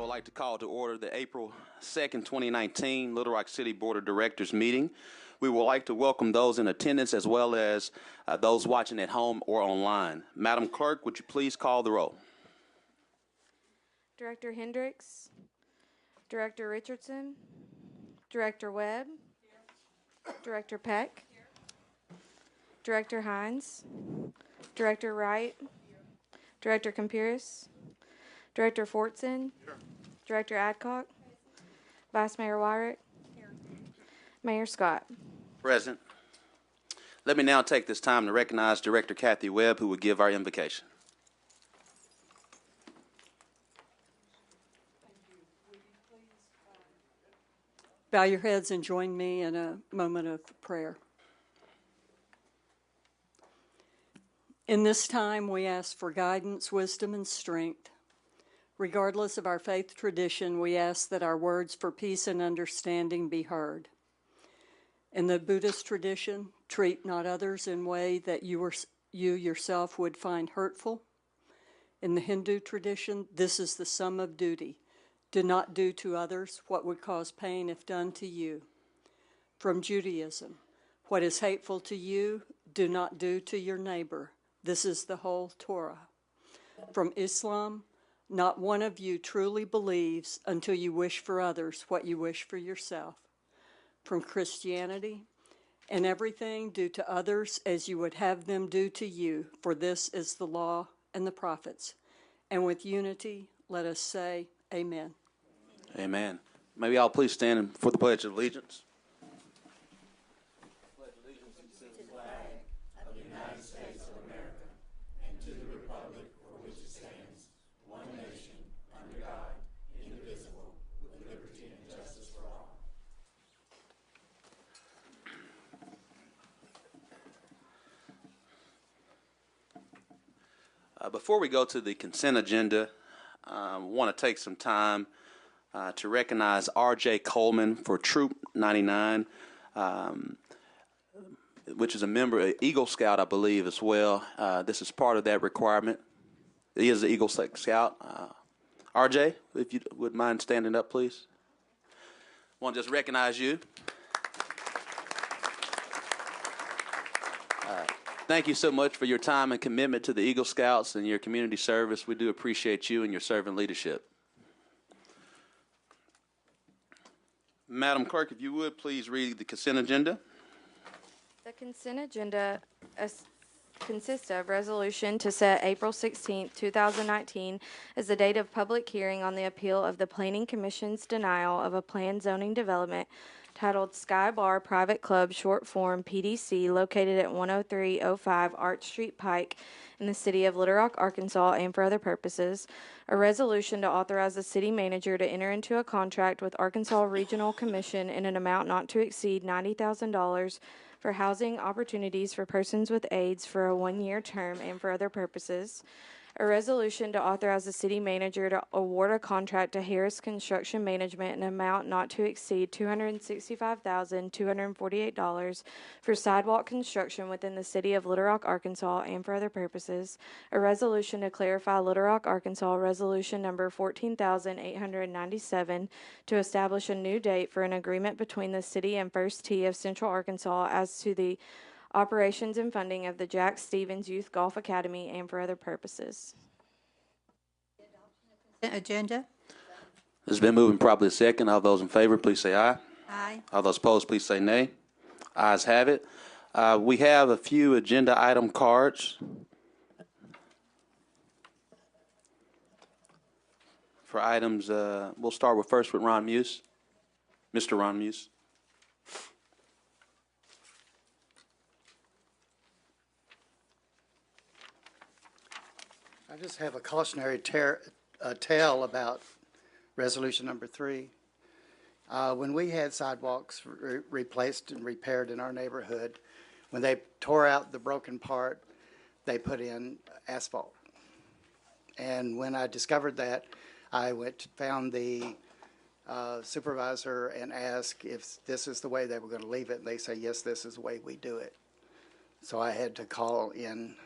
like to call to order the April 2nd, 2019 Little Rock City Board of Directors meeting. We would like to welcome those in attendance as well as those watching at home or online. Madam Clerk, would you please call the roll? Director Hendricks, Director Richardson, Director Webb, Director Peck, Director Hines, Director Wright, Director Campiris, Director Fortson, Director Adcock, Vice Mayor Wyrick, Mayor Scott. Present. Let me now take this time to recognize Director Kathy Webb, who will give our invocation. Bow your heads and join me in a moment of prayer. In this time, we ask for guidance, wisdom, and strength. Regardless of our faith tradition, we ask that our words for peace and understanding be heard. In the Buddhist tradition, treat not others in a way that you yourself would find hurtful. In the Hindu tradition, this is the sum of duty. Do not do to others what would cause pain if done to you. From Judaism, what is hateful to you, do not do to your neighbor. This is the whole Torah. From Islam, not one of you truly believes until you wish for others what you wish for yourself. From Christianity, in everything do to others as you would have them do to you, for this is the law and the prophets. And with unity, let us say, Amen. Amen. May we all please stand for the Pledge of Allegiance. Pledge allegiance to the flag of the United States of America and to the republic for which it stands, one nation, under God, indivisible, with liberty and justice for all. Before we go to the consent agenda, I want to take some time to recognize R.J. Coleman for Troop 99, which is a member of Eagle Scout, I believe, as well. This is part of that requirement. He is an Eagle Scout. R.J., if you would mind standing up, please. I want to just recognize you. Thank you so much for your time and commitment to the Eagle Scouts and your community service. We do appreciate you and your servant leadership. Madam Clerk, if you would, please read the consent agenda. The consent agenda consists of resolution to set April 16, 2019 as the date of public hearing on the appeal of the Planning Commission's denial of a planned zoning development titled Sky Bar Private Club, short form PDC, located at 10305 Arch Street Pike in the city of Little Rock, Arkansas, and for other purposes. A resolution to authorize the city manager to enter into a contract with Arkansas Regional Commission in an amount not to exceed $90,000 for housing opportunities for persons with AIDS for a one-year term and for other purposes. A resolution to authorize the city manager to award a contract to Harris Construction Management in an amount not to exceed $265,248 for sidewalk construction within the city of Little Rock, Arkansas, and for other purposes. A resolution to clarify Little Rock, Arkansas Resolution number 14,897 to establish a new date for an agreement between the city and First Tee of Central Arkansas as to the operations and funding of the Jack Stevens Youth Golf Academy and for other purposes. Agenda. It's been moved and properly second. All those in favor, please say aye. Aye. All those opposed, please say nay. Ayes have it. We have a few agenda item cards. For items, we'll start first with Ron Muse. Mr. Ron Muse. I just have a cautionary tale about resolution number 3. When we had sidewalks replaced and repaired in our neighborhood, when they tore out the broken part, they put in asphalt. And when I discovered that, I found the supervisor and asked if this is the way they were going to leave it. And they say, yes, this is the way we do it. So I had to call in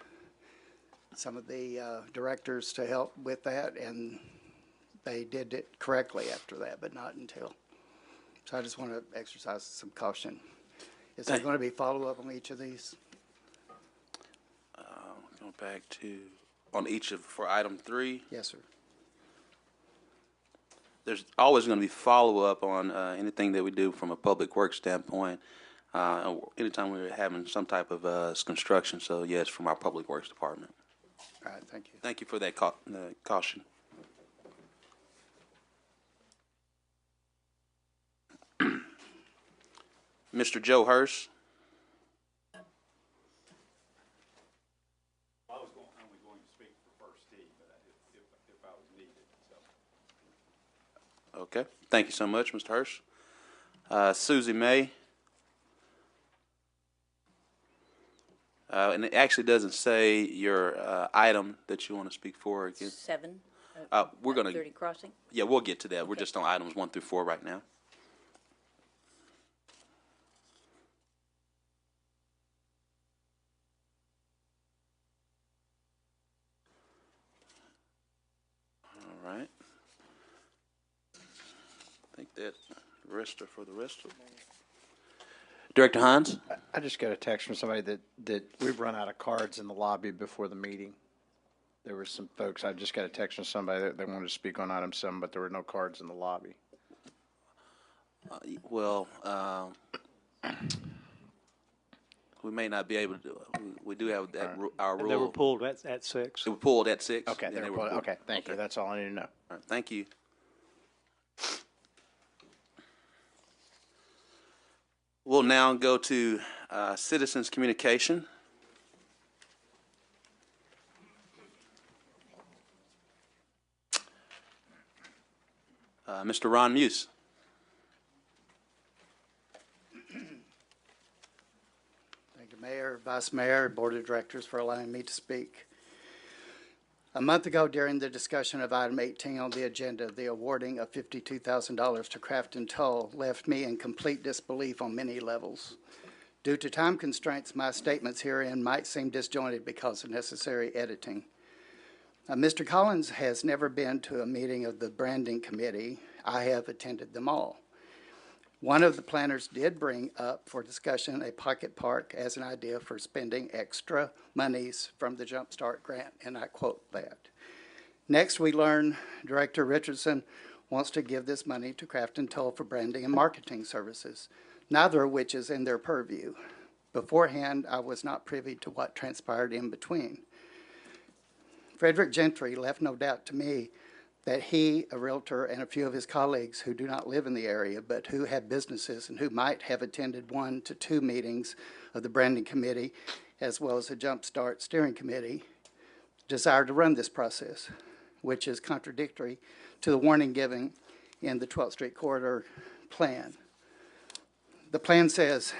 some of the directors to help with that, and they did it correctly after that, but not until. So I just want to exercise some caution. Is there going to be follow-up on each of these? Going back to, on each of, for item 3, Yes, sir. there's always going to be follow-up on anything that we do from a public works standpoint. Anytime we're having some type of construction, so yes, from our public works department. All right, thank you. Thank you for that caution. Mr. Joe Hurst. I was only going to speak for First Tee, but if I was needed, so. Okay, thank you so much, Mr. Hurst. Susie May. And it actually doesn't say your item that you want to speak for again. 7. We're going 30 to, Crossing. yeah, we'll get to that. We're just on items 1 through 4 right now. All right. I think that's the rest are for the rest of them. Director Hines? I just got a text from somebody that we've run out of cards in the lobby before the meeting. There were some folks, I just got a text from somebody that they wanted to speak on item 7, but there were no cards in the lobby. Well, we may not be able to do it. We do have that, our rule. They were pulled at 6. They were pulled at 6. Okay, and they were pulled. Okay, thank you. That's all I need to know. All right, thank you. We'll now go to citizens' communication. Mr. Ron Muse. Thank you, Mayor, Vice Mayor, Board of Directors for allowing me to speak. A month ago, during the discussion of item 18 on the agenda, the awarding of $52,000 to Craft and Toll left me in complete disbelief on many levels. Due to time constraints, my statements herein might seem disjointed because of necessary editing. Mr. Collins has never been to a meeting of the branding committee. I have attended them all. One of the planners did bring up for discussion a pocket park as an idea for spending extra monies from the Jump Start grant, and I quote that. Next, we learn Director Richardson wants to give this money to Craft and Toll for branding and marketing services, neither of which is in their purview. Beforehand, I was not privy to what transpired in between. Frederick Gentry left no doubt to me that he, a realtor, and a few of his colleagues who do not live in the area but who have businesses and who might have attended 1 to 2 meetings of the branding committee as well as the Jump Start steering committee desire to run this process, which is contradictory to the warning given in the 12th Street Corridor plan. The plan says,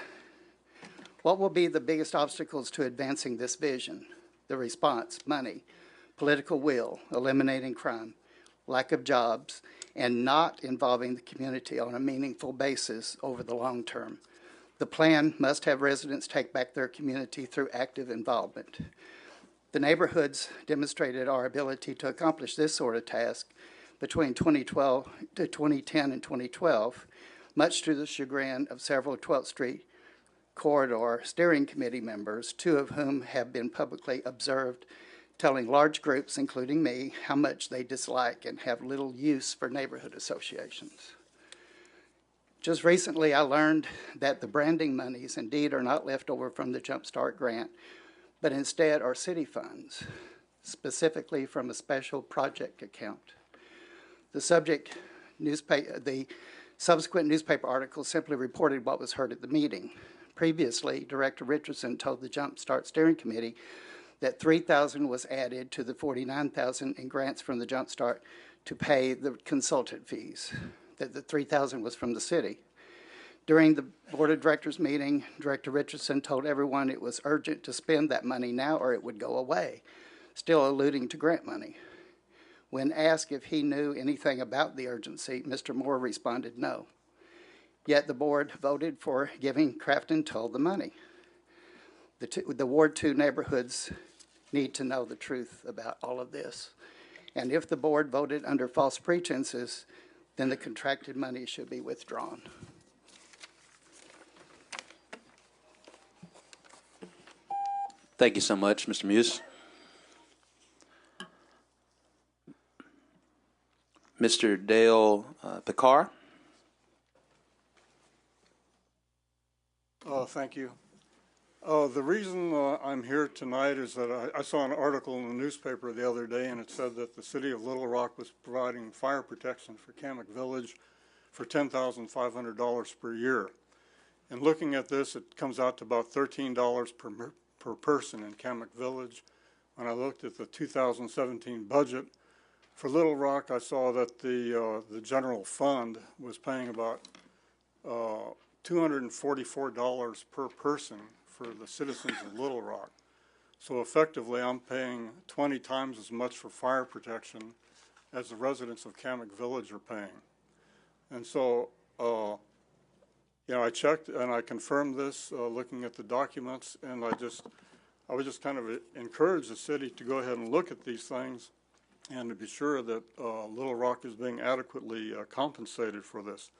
what will be the biggest obstacles to advancing this vision? The response, money, political will, eliminating crime, lack of jobs, and not involving the community on a meaningful basis over the long term. The plan must have residents take back their community through active involvement. The neighborhoods demonstrated our ability to accomplish this sort of task between 2010 and 2012, much to the chagrin of several 12th Street Corridor Steering Committee members, 2 of whom have been publicly observed telling large groups, including me, how much they dislike and have little use for neighborhood associations. Just recently, I learned that the branding monies indeed are not left over from the Jump Start grant, but instead are city funds, specifically from a special project account. The subsequent newspaper article simply reported what was heard at the meeting. Previously, Director Richardson told the Jump Start Steering Committee that $3,000 was added to the $49,000 in grants from the Jump Start to pay the consultant fees, that the $3,000 was from the city. During the Board of Directors meeting, Director Richardson told everyone it was urgent to spend that money now or it would go away, still alluding to grant money. When asked if he knew anything about the urgency, Mr. Moore responded no. Yet the board voted for giving Craft and Toll the money. The Ward 2 neighborhoods need to know the truth about all of this. And if the board voted under false pretenses, then the contracted money should be withdrawn. Thank you so much, Mr. Muse. Mr. Dale Picard. Thank you. The reason I'm here tonight is that I saw an article in the newspaper the other day, and it said that the city of Little Rock was providing fire protection for Kamek Village for $10,500 per year. And looking at this, it comes out to about $13 per person in Kamek Village. When I looked at the 2017 budget for Little Rock, I saw that the general fund was paying about $244 per person for the citizens of Little Rock. So effectively, I'm paying 20 times as much for fire protection as the residents of Kamek Village are paying. And so, I checked and I confirmed this looking at the documents, and I would just kind of encourage the city to go ahead and look at these things and to be sure that Little Rock is being adequately compensated for this.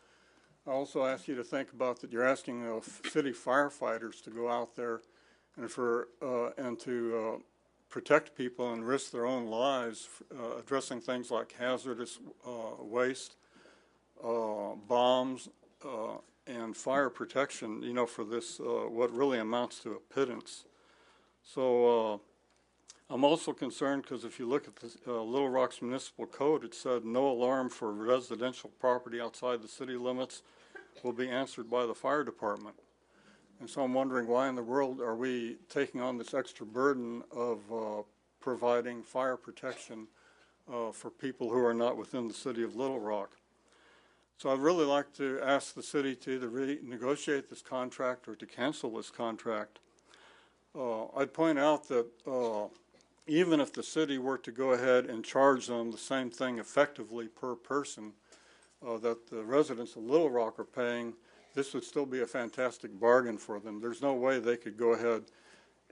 I also ask you to think about that you're asking city firefighters to go out there and to protect people and risk their own lives, addressing things like hazardous waste, bombs, and fire protection, for this, what really amounts to a pittance. So I'm also concerned because if you look at the Little Rock's municipal code, it said no alarm for residential property outside the city limits will be answered by the fire department. And so I'm wondering why in the world are we taking on this extra burden of providing fire protection for people who are not within the city of Little Rock. So I'd really like to ask the city to either renegotiate this contract or to cancel this contract. I'd point out that even if the city were to go ahead and charge them the same thing effectively per person that the residents of Little Rock are paying, this would still be a fantastic bargain for them. There's no way they could go ahead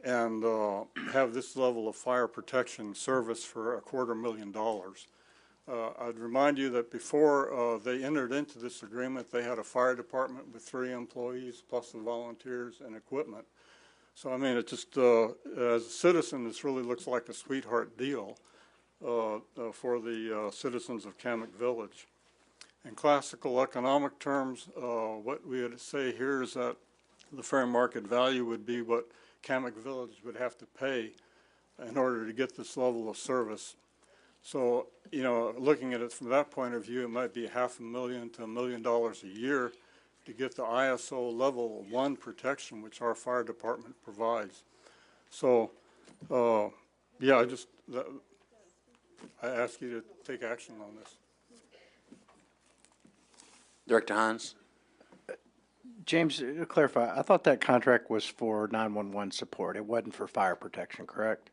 and have this level of fire protection service for $250,000. I'd remind you that before they entered into this agreement, they had a fire department with 3 employees plus the volunteers and equipment. So, I mean, it just, as a citizen, this really looks like a sweetheart deal for the citizens of Kamek Village. In classical economic terms, what we would say here is that the fair market value would be what Kamek Village would have to pay in order to get this level of service. So, looking at it from that point of view, it might be $500,000 to $1 million a year to get the ISO level 1 protection, which our fire department provides. So, I ask you to take action on this. Director Hines. James, to clarify, I thought that contract was for 911 support. It wasn't for fire protection, correct?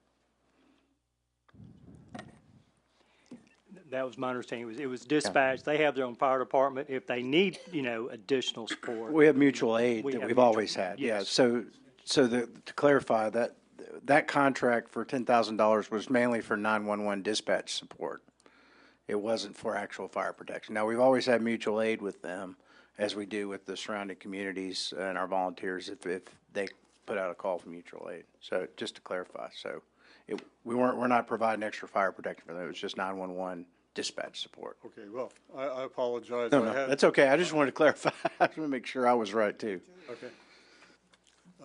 That was my understanding. It was dispatched. They have their own fire department. If they need, additional support. We have mutual aid that we've always had. Yes. Yeah. So to clarify, that contract for $10,000 was mainly for 911 dispatch support. It wasn't for actual fire protection. Now, we've always had mutual aid with them, as we do with the surrounding communities and our volunteers if they put out a call for mutual aid. So just to clarify, we're not providing extra fire protection for them. It was just 911 dispatch support. Okay, well, I apologize. No, that's okay. I just wanted to clarify. I just want to make sure I was right too. Okay.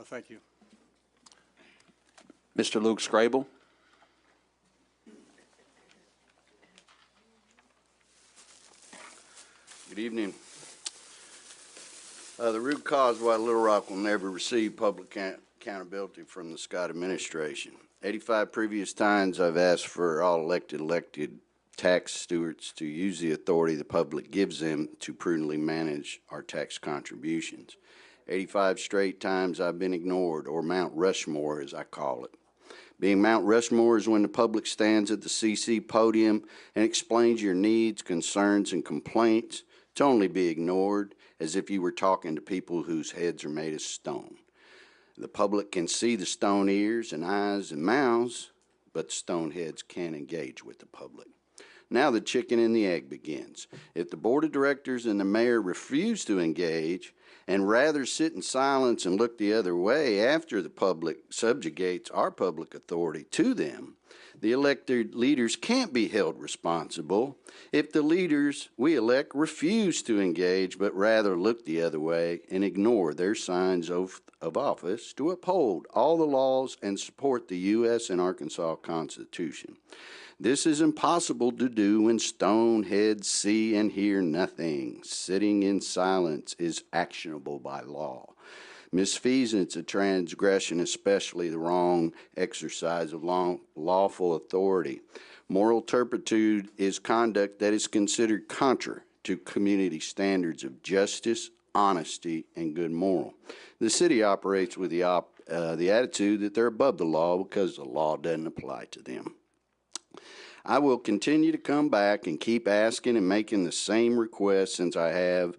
Thank you. Mr. Luke Scrable. Good evening. The root cause why Little Rock will never receive public accountability from the Scott administration. 85 previous times I've asked for all elected tax stewards to use the authority the public gives them to prudently manage our tax contributions. 85 straight times I've been ignored, or Mount Rushmore as I call it. Being Mount Rushmore is when the public stands at the CC podium and explains your needs, concerns, and complaints to only be ignored as if you were talking to people whose heads are made of stone. The public can see the stone ears and eyes and mouths, but the stone heads can't engage with the public. Now the chicken and the egg begins. If the board of directors and the mayor refuse to engage and rather sit in silence and look the other way after the public subjugates our public authority to them, the elected leaders can't be held responsible if the leaders we elect refuse to engage but rather look the other way and ignore their signs of office to uphold all the laws and support the U.S. and Arkansas Constitution. This is impossible to do when stone heads see and hear nothing. Sitting in silence is actionable by law. Misfeasance, a transgression, especially the wrong exercise of lawful authority. Moral turpitude is conduct that is considered contra to community standards of justice, honesty, and good moral. The city operates with the attitude that they're above the law because the law doesn't apply to them. I will continue to come back and keep asking and making the same request since I have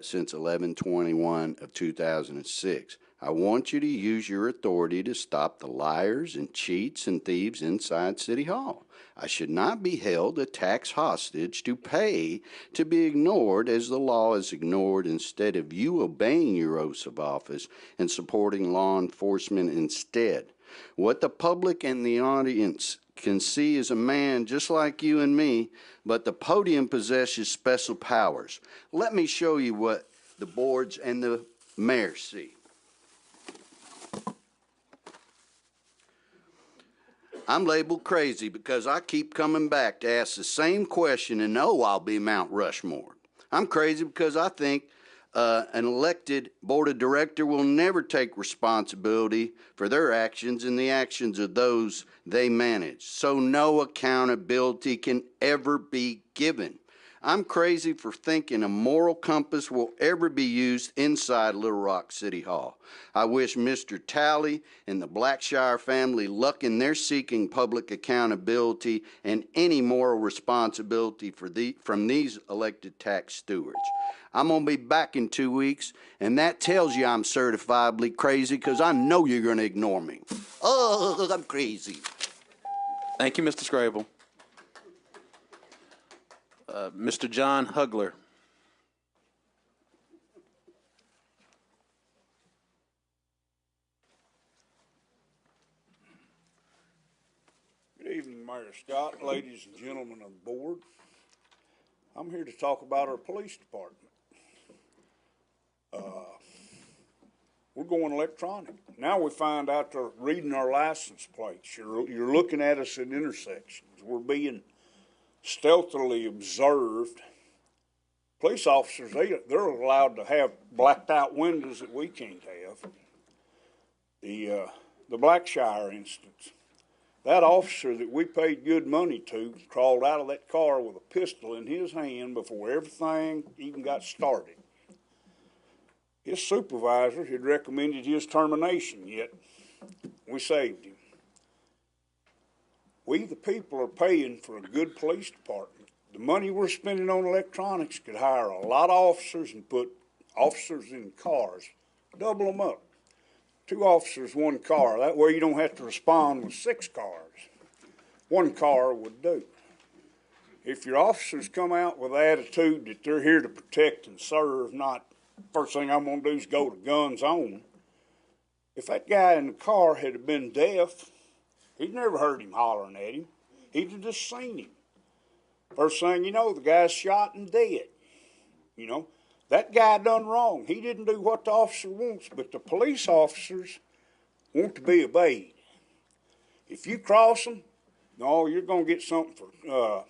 since 11/21 of 2006. I want you to use your authority to stop the liars and cheats and thieves inside City Hall. I should not be held a tax hostage to pay to be ignored as the law is ignored instead of you obeying your oaths of office and supporting law enforcement instead. What the public and the audience can see is a man just like you and me, but the podium possesses special powers. Let me show you what the boards and the mayor see. I'm labeled crazy because I keep coming back to ask the same question and know I'll be Mount Rushmore. I'm crazy because I think an elected board of director will never take responsibility for their actions and the actions of those they manage. So no accountability can ever be given. I'm crazy for thinking a moral compass will ever be used inside Little Rock City Hall. I wish Mr. Talley and the Blackshire family luck in their seeking public accountability and any moral responsibility from these elected tax stewards. I'm going to be back in 2 weeks, and that tells you I'm certifiably crazy because I know you're going to ignore me. Oh, I'm crazy. Thank you, Mr. Scrable. Mr. John Hugler. Good evening, Mayor Scott, ladies and gentlemen of the board. I'm here to talk about our police department. We're going electronic. Now we find out they're reading our license plates. You're looking at us at intersections. We're being stealthily observed. Police officers, they're allowed to have blacked out windows that we can't have. The Blackshire instance, that officer that we paid good money to crawled out of that car with a pistol in his hand before everything even got started. His supervisor had recommended his termination, yet we saved him. We, the people, are paying for a good police department. The money we're spending on electronics could hire a lot of officers and put officers in cars, double them up. 2 officers, 1 car. That way you don't have to respond with 6 cars. 1 car would do. If your officers come out with the attitude that they're here to protect and serve, not first thing I'm going to do is go to guns on. If that guy in the car had been deaf, he'd never heard him hollering at him. He'd have just seen him. First thing you know, the guy's shot and dead. You know, that guy done wrong. He didn't do what the officer wants, but the police officers want to be obeyed. If you cross them, no, you're going to get something for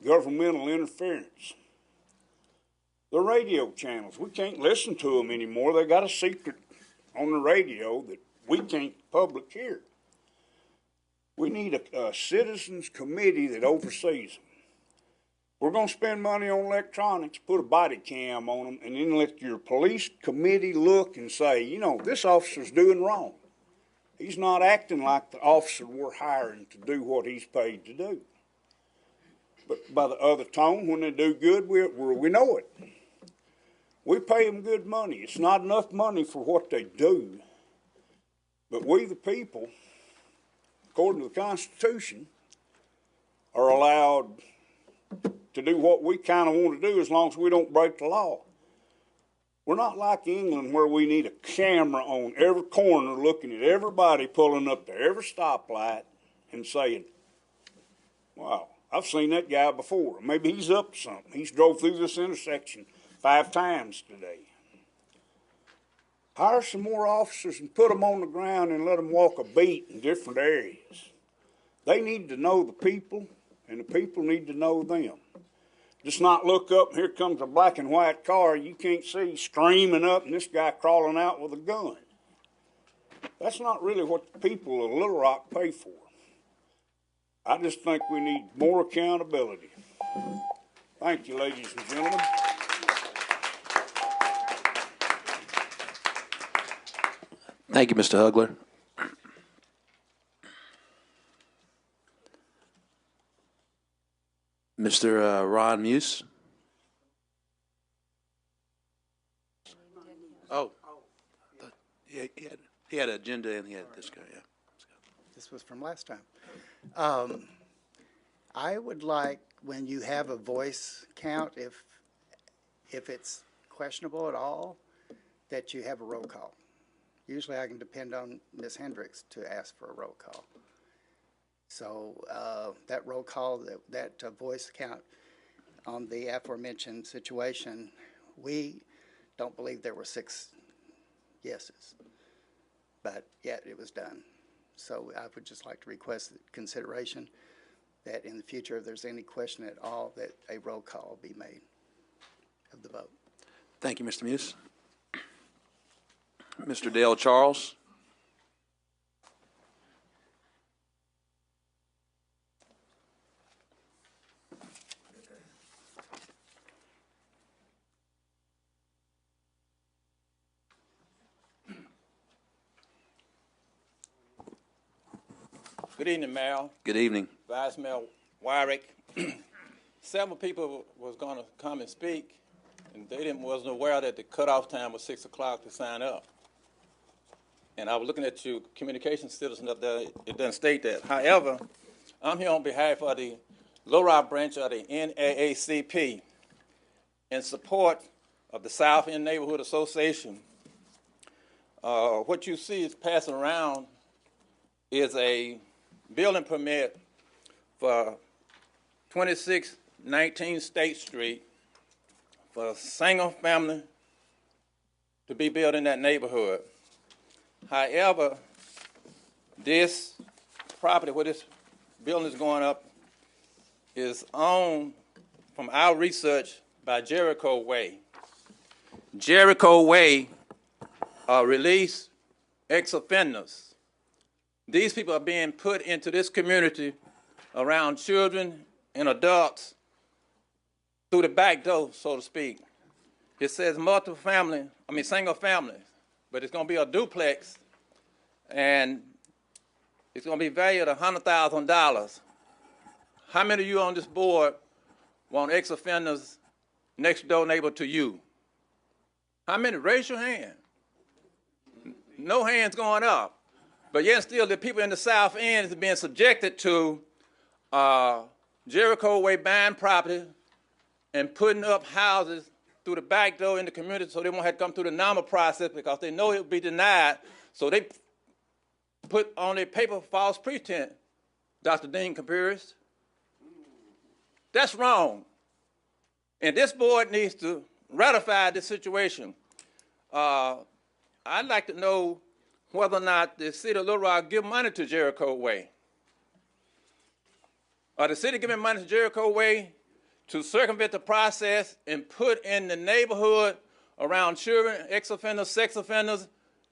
governmental interference. The radio channels, we can't listen to them anymore. They got a secret on the radio that we can't public hear. We need a citizens committee that oversees them. We're going to spend money on electronics, put a body cam on them, and then let your police committee look and say, you know, this officer's doing wrong. He's not acting like the officer we're hiring to do what he's paid to do. But by the other tone, when they do good, we know it. We pay them good money. It's not enough money for what they do. But we, the people, according to the Constitution, are allowed to do what we kind of want to do as long as we don't break the law. We're not like England where we need a camera on every corner looking at everybody pulling up to every stoplight and saying, wow, I've seen that guy before. Maybe he's up to something. He's drove through this intersection 5 times today. Hire some more officers and put them on the ground and let them walk a beat in different areas. They need to know the people, and the people need to know them. Just not look up and here comes a black and white car you can't see screaming up and this guy crawling out with a gun. That's not really what the people of Little Rock pay for. I just think we need more accountability. Thank you, ladies and gentlemen. Thank you, Mr. Hugler. Mr. Ron Muse. Oh, he had an agenda and he had this guy, yeah. This was from last time. I would like, when you have a voice count, if it's questionable at all, that you have a roll call. Usually I can depend on Ms. Hendricks to ask for a roll call. So that roll call, that voice count on the aforementioned situation, we don't believe there were 6 yeses, but yet it was done. So I would just like to request consideration that in the future, if there's any question at all, that a roll call be made of the vote. Thank you, Mr. Muse. Mr. Dale Charles. Good evening, Mayor. Good evening. Vice Mayor Wyrick. Several people was going to come and speak, and they wasn't aware that the cutoff time was 6 o'clock to sign up. And I was looking at your communication citizen up there. It doesn't state that. However, I'm here on behalf of the Little Rock branch of the NAACP in support of the South End Neighborhood Association. What you see is passing around is a building permit for 2619 State Street for a single family to be built in that neighborhood. However, this property where this building is going up is owned, from our research, by Jericho Way. Jericho Way release ex-offenders. These people are being put into this community around children and adults through the back door, so to speak. It says single family, but it's going to be a duplex, and it's going to be valued at $100,000. How many of you on this board want ex-offenders next door neighbor to you? How many? Raise your hand. No hands going up. But yet still, the people in the South End is being subjected to Jericho Way buying property and putting up houses through the back door in the community so they won't have to come through the normal process because they know it will be denied. So they put on their paper false pretense, Dr. Dean Capiris. That's wrong. And this board needs to ratify this situation. I'd like to know whether or not the city of Little Rock give money to Jericho Way. Are the city giving money to Jericho Way to circumvent the process and put in the neighborhood around children, ex-offenders, sex offenders,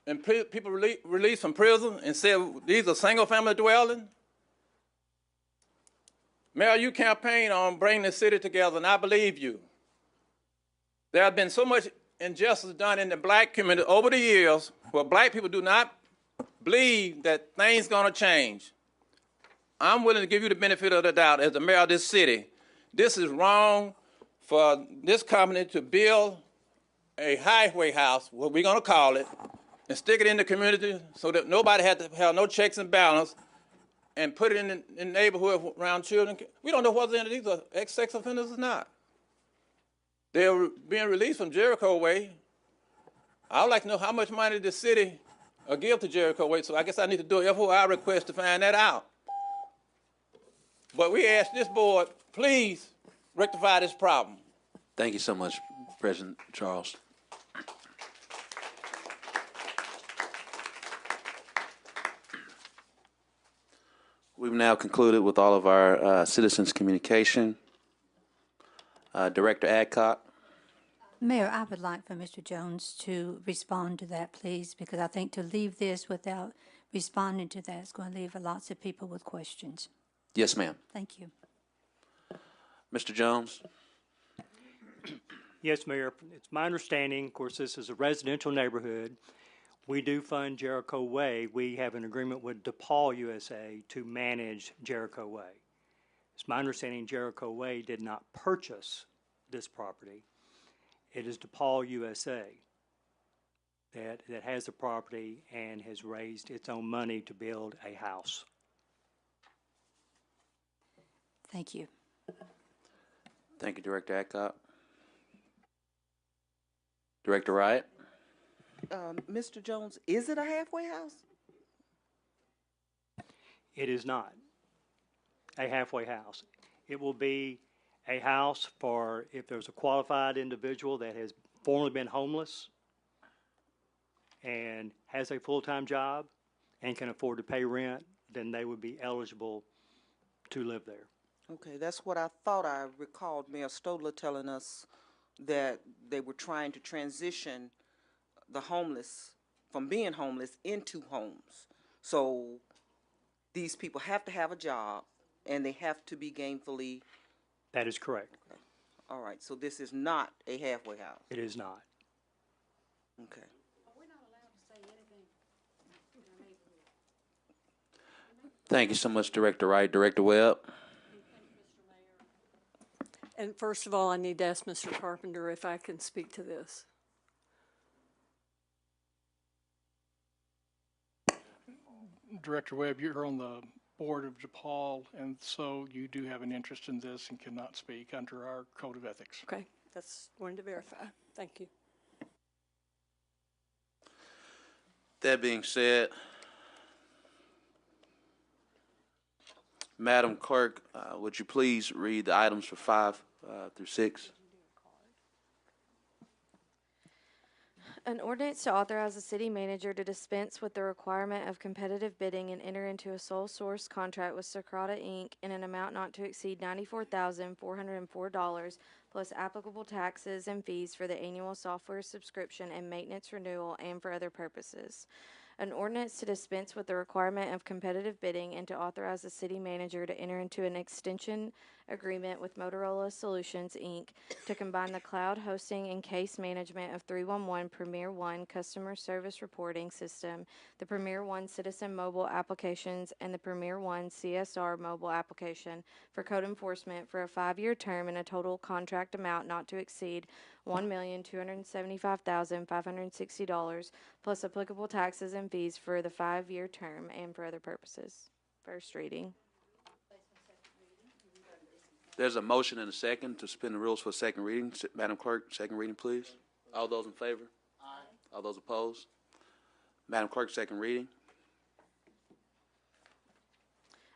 and people released from prison and say these are single-family dwelling? Mayor, you campaign on bringing the city together, and I believe you. There has been so much injustice done in the black community over the years where black people do not believe that things going to change. I'm willing to give you the benefit of the doubt as the mayor of this city. This is wrong for this company to build a highway house, what we're going to call it, and stick it in the community so that nobody had to have no checks and balance and put it in the neighborhood around children. We don't know whether any of these are ex-sex offenders or not. They're being released from Jericho Way. I would like to know how much money the city give to Jericho Way, so I guess I need to do a FOI request to find that out. But we ask this board, please rectify this problem. Thank you so much, President Charles. We've now concluded with all of our citizens' communication. Director Adcock. Mayor, I would like for Mr. Jones to respond to that, please, because I think to leave this without responding to that is going to leave lots of people with questions. Yes, ma'am. Thank you. Mr. Jones. Yes, Mayor, it's my understanding, of course, this is a residential neighborhood. We do fund Jericho Way. We have an agreement with DePaul USA to manage Jericho Way. It's my understanding Jericho Way did not purchase this property. It is DePaul USA that has the property and has raised its own money to build a house. Thank you. Thank you, Director Adcock. Director Wright. Mr. Jones, is it a halfway house? It is not a halfway house. It will be a house for if there's a qualified individual that has formerly been homeless and has a full-time job and can afford to pay rent, then they would be eligible to live there. Okay, that's what I thought I recalled Mayor Stodler telling us, that they were trying to transition the homeless from being homeless into homes. So these people have to have a job and they have to be gainfully. That is correct. Okay. All right, so this is not a halfway house. It is not. Okay. Thank you so much, Director Wright. Director Webb. And first of all, I need to ask Mr. Carpenter if I can speak to this. Director Webb, you're on the board of DePaul, and so you do have an interest in this and cannot speak under our code of ethics. Okay, that's wanted to verify. Thank you. That being said, Madam Clerk, would you please read the items for 5 through 6? An ordinance to authorize the city manager to dispense with the requirement of competitive bidding and enter into a sole source contract with Socrata Inc. in an amount not to exceed $94,404 plus applicable taxes and fees for the annual software subscription and maintenance renewal and for other purposes. An ordinance to dispense with the requirement of competitive bidding and to authorize the city manager to enter into an extension agreement with Motorola Solutions, Inc. to combine the cloud hosting and case management of 311 Premier One customer service reporting system, the Premier One citizen mobile applications, and the Premier One CSR mobile application for code enforcement for a 5-year term and a total contract amount not to exceed $1,275,560 plus applicable taxes and fees for the 5-year term and for other purposes. First reading. There's a motion and a second to suspend the rules for second reading. Madam Clerk, second reading, please. All those in favor? Aye. All those opposed? Madam Clerk, second reading.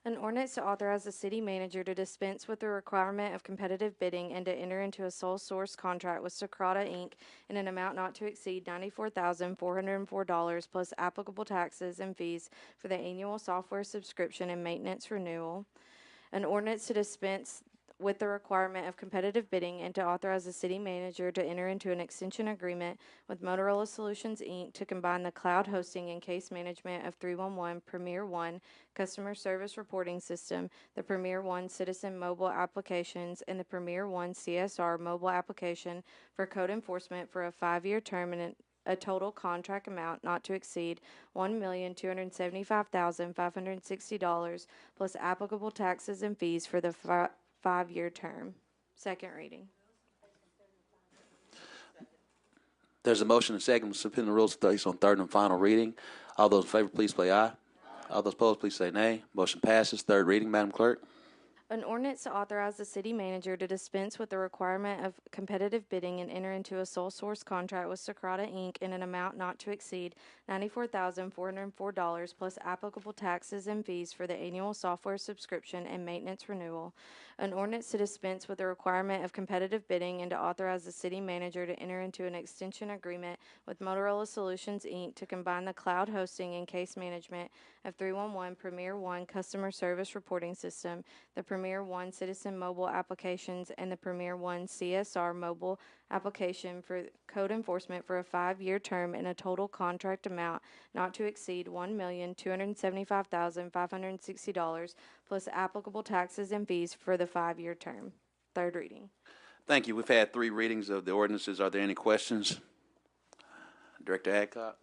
An ordinance to authorize the city manager to dispense with the requirement of competitive bidding and to enter into a sole source contract with Socrata Inc. in an amount not to exceed $94,404 plus applicable taxes and fees for the annual software subscription and maintenance renewal. An ordinance to dispense with the requirement of competitive bidding and to authorize the city manager to enter into an extension agreement with Motorola Solutions, Inc. to combine the cloud hosting and case management of 311 Premier One customer service reporting system, the Premier One citizen mobile applications, and the Premier One CSR mobile application for code enforcement for a 5-year term and a total contract amount not to exceed $1,275,560 plus applicable taxes and fees for the 5-year term. Second reading. There's a motion and a second to suspend the rules to place on third and final reading. All those in favor, please say aye. Aye. All those opposed, please say nay. Motion passes. Third reading, Madam Clerk. An ordinance to authorize the city manager to dispense with the requirement of competitive bidding and enter into a sole source contract with Socrata Inc. in an amount not to exceed $94,404 plus applicable taxes and fees for the annual software subscription and maintenance renewal. An ordinance to dispense with the requirement of competitive bidding and to authorize the city manager to enter into an extension agreement with Motorola Solutions Inc. to combine the cloud hosting and case management of 311 Premier One customer service reporting system, the Premier One Citizen mobile applications, and the Premier One CSR mobile application for code enforcement for a 5-year term and a total contract amount not to exceed $1,275,560 plus applicable taxes and fees for the 5-year term. Third reading. Thank you. We've had 3 readings of the ordinances. Are there any questions? Director Adcock?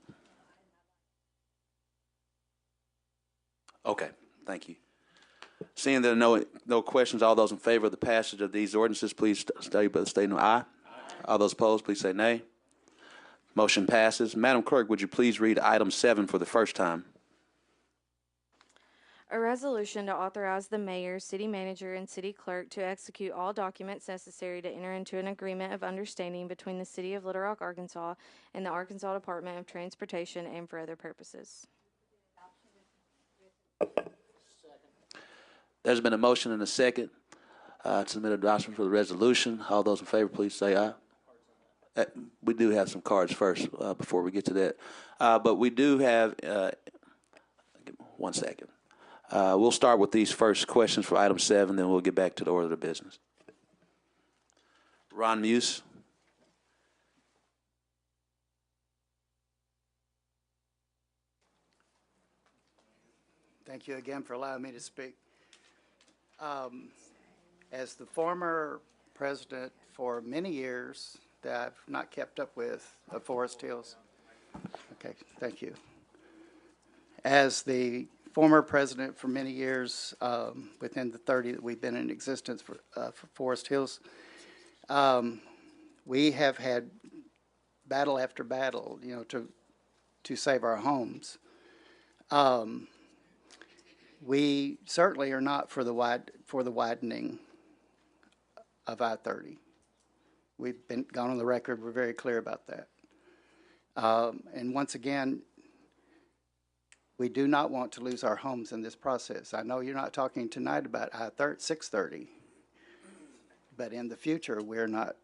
Okay, thank you. Seeing there are no questions, all those in favor of the passage of these ordinances, please state by the statement of aye. All those opposed, please say nay. Motion passes. Madam Clerk, would you please read item 7 for the first time? A resolution to authorize the mayor, city manager, and city clerk to execute all documents necessary to enter into an agreement of understanding between the city of Little Rock, Arkansas, and the Arkansas Department of Transportation and for other purposes. There's been a motion and a second to submit adoption for the resolution. All those in favor, please say aye. We do have some cards first before we get to that. But we do have, 1 second. We'll start with these first questions for item 7, then we'll get back to the order of business. Ron Muse. Thank you again for allowing me to speak. As the former president for many years that I've not kept up with of Forest Hills. Okay, thank you. As the former president for many years, within the 30 that we've been in existence for Forest Hills, we have had battle after battle, to save our homes. We certainly are not for the widening of I-30. We've gone on the record. We're very clear about that. And once again, we do not want to lose our homes in this process. I know you're not talking tonight about I-630, but in the future, we're not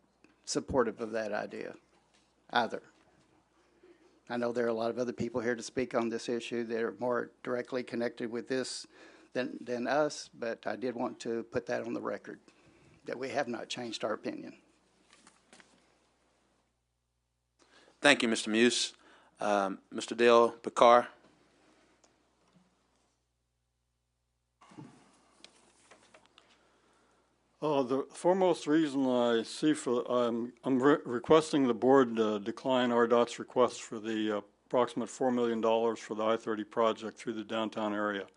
supportive of that idea either. I know there are a lot of other people here to speak on this issue that are more directly connected with this than us, but I did want to put that on the record, that we have not changed our opinion. Thank you, Mr. Muse. Mr. Dale Picard. The foremost reason I see I'm requesting the board decline RDOT's request for the approximate $4 million for the I-30 project through the downtown area.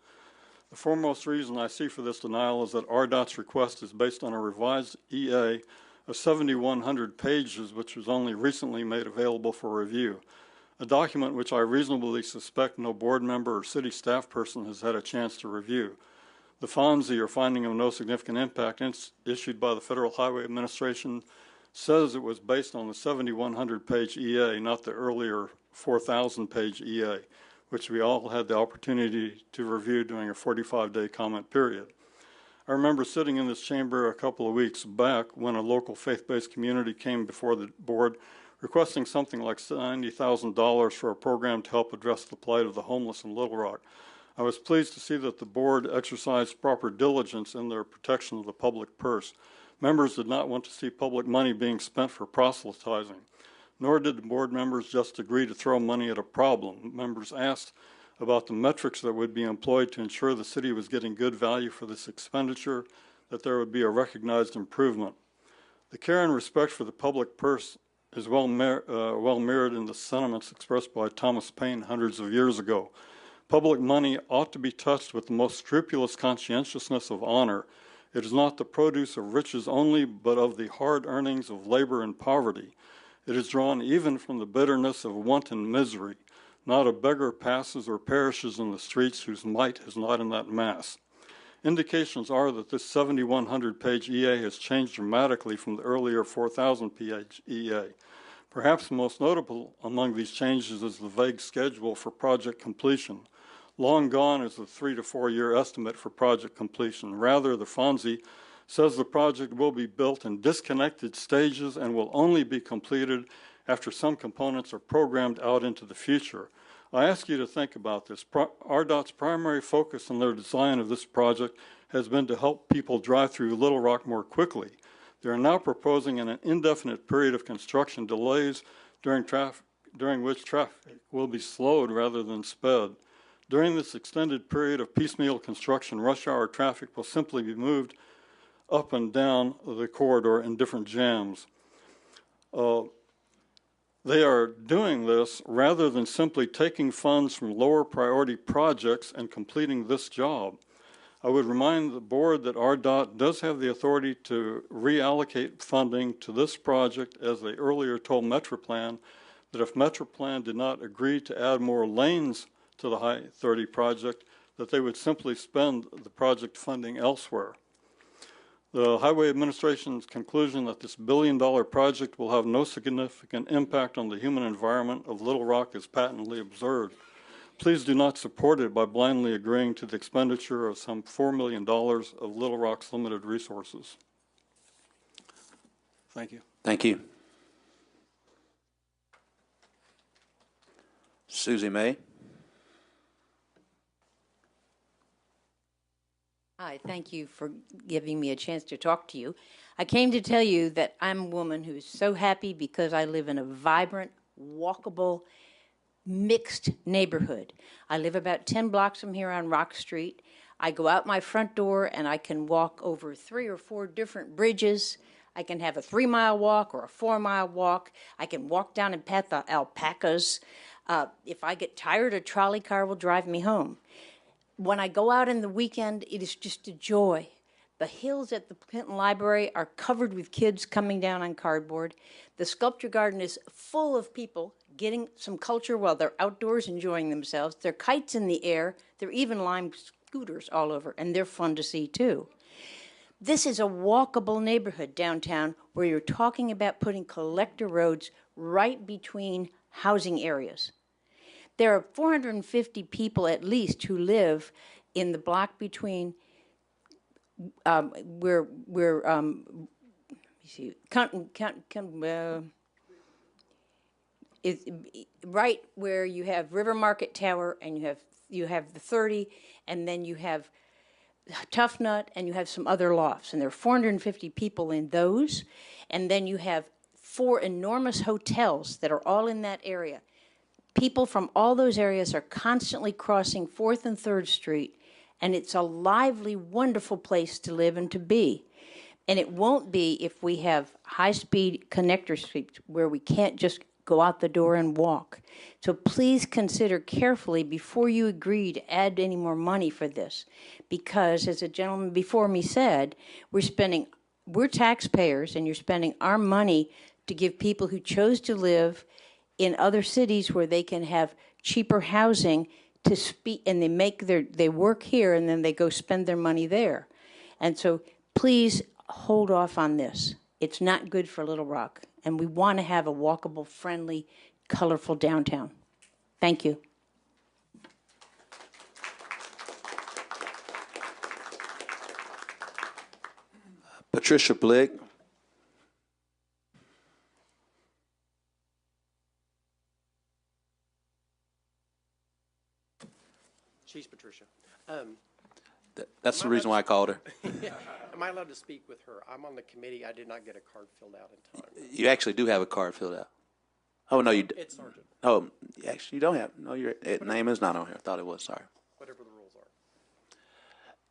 The foremost reason I see for this denial is that RDOT's request is based on a revised EA of 7,100 pages, which was only recently made available for review, a document which I reasonably suspect no board member or city staff person has had a chance to review. The FONSI, or Finding of No Significant Impact, issued by the Federal Highway Administration, says it was based on the 7,100-page EA, not the earlier 4,000-page EA, which we all had the opportunity to review during a 45-day comment period. I remember sitting in this chamber a couple of weeks back when a local faith-based community came before the board requesting something like $90,000 for a program to help address the plight of the homeless in Little Rock. I was pleased to see that the board exercised proper diligence in their protection of the public purse. Members did not want to see public money being spent for proselytizing, nor did the board members just agree to throw money at a problem. Members asked about the metrics that would be employed to ensure the city was getting good value for this expenditure, that there would be a recognized improvement. The care and respect for the public purse is well mirrored in the sentiments expressed by Thomas Paine hundreds of years ago. Public money ought to be touched with the most scrupulous conscientiousness of honor. It is not the produce of riches only, but of the hard earnings of labor and poverty. It is drawn even from the bitterness of want and misery. Not a beggar passes or perishes in the streets whose might is not in that mass. Indications are that this 7,100-page EA has changed dramatically from the earlier 4,000-page EA. Perhaps most notable among these changes is the vague schedule for project completion. Long gone is the 3 to 4 year estimate for project completion. Rather, the FONSI says the project will be built in disconnected stages and will only be completed after some components are programmed out into the future. I ask you to think about this. RDOT's primary focus in their design of this project has been to help people drive through Little Rock more quickly. They are now proposing an indefinite period of construction delays during which traffic will be slowed rather than sped. During this extended period of piecemeal construction, rush hour traffic will simply be moved up and down the corridor in different jams. They are doing this rather than simply taking funds from lower priority projects and completing this job. I would remind the board that RDOT does have the authority to reallocate funding to this project, as they earlier told Metroplan that if Metroplan did not agree to add more lanes to the High 30 project, that they would simply spend the project funding elsewhere. The Highway Administration's conclusion that this billion-dollar project will have no significant impact on the human environment of Little Rock is patently absurd. Please do not support it by blindly agreeing to the expenditure of some $4 million of Little Rock's limited resources. Thank you. Thank you. Susie May. Hi, thank you for giving me a chance to talk to you. I came to tell you that I'm a woman who's so happy because I live in a vibrant, walkable, mixed neighborhood. I live about 10 blocks from here on Rock Street. I go out my front door and I can walk over 3 or 4 different bridges. I can have a 3-mile walk or a 4-mile walk. I can walk down and pet the alpacas. If I get tired, a trolley car will drive me home. When I go out in the weekend, it is just a joy. The hills at the Clinton Library are covered with kids coming down on cardboard. The sculpture garden is full of people getting some culture while they're outdoors enjoying themselves. There are kites in the air. There are even lime scooters all over, and they're fun to see too. This is a walkable neighborhood downtown where you're talking about putting collector roads right between housing areas. There are 450 people at least who live in the block between right where you have River Market Tower, and you have the 30, and then you have Tough Nut, and you have some other lofts, and there are 450 people in those, and then you have 4 enormous hotels that are all in that area. People from all those areas are constantly crossing 4th and 3rd Street, and it's a lively, wonderful place to live and to be. And it won't be if we have high-speed connector streets where we can't just go out the door and walk. So please consider carefully before you agree to add any more money for this, because as a gentleman before me said, we're taxpayers, and you're spending our money to give people who chose to live in other cities where they can have cheaper housing to speak, and they work here and then they go spend their money there. And so please hold off on this. It's not good for Little Rock, and we want to have a walkable, friendly, colorful downtown. Thank you. Patricia Blick. She's Patricia. That's the reason why I called her. Am I allowed to speak with her? I'm on the committee. I did not get a card filled out in time. You actually do have a card filled out. Oh, no, you It's Sergeant. Oh, actually, you don't have. No, your name is not on here. I thought it was. Sorry. Whatever the rules are.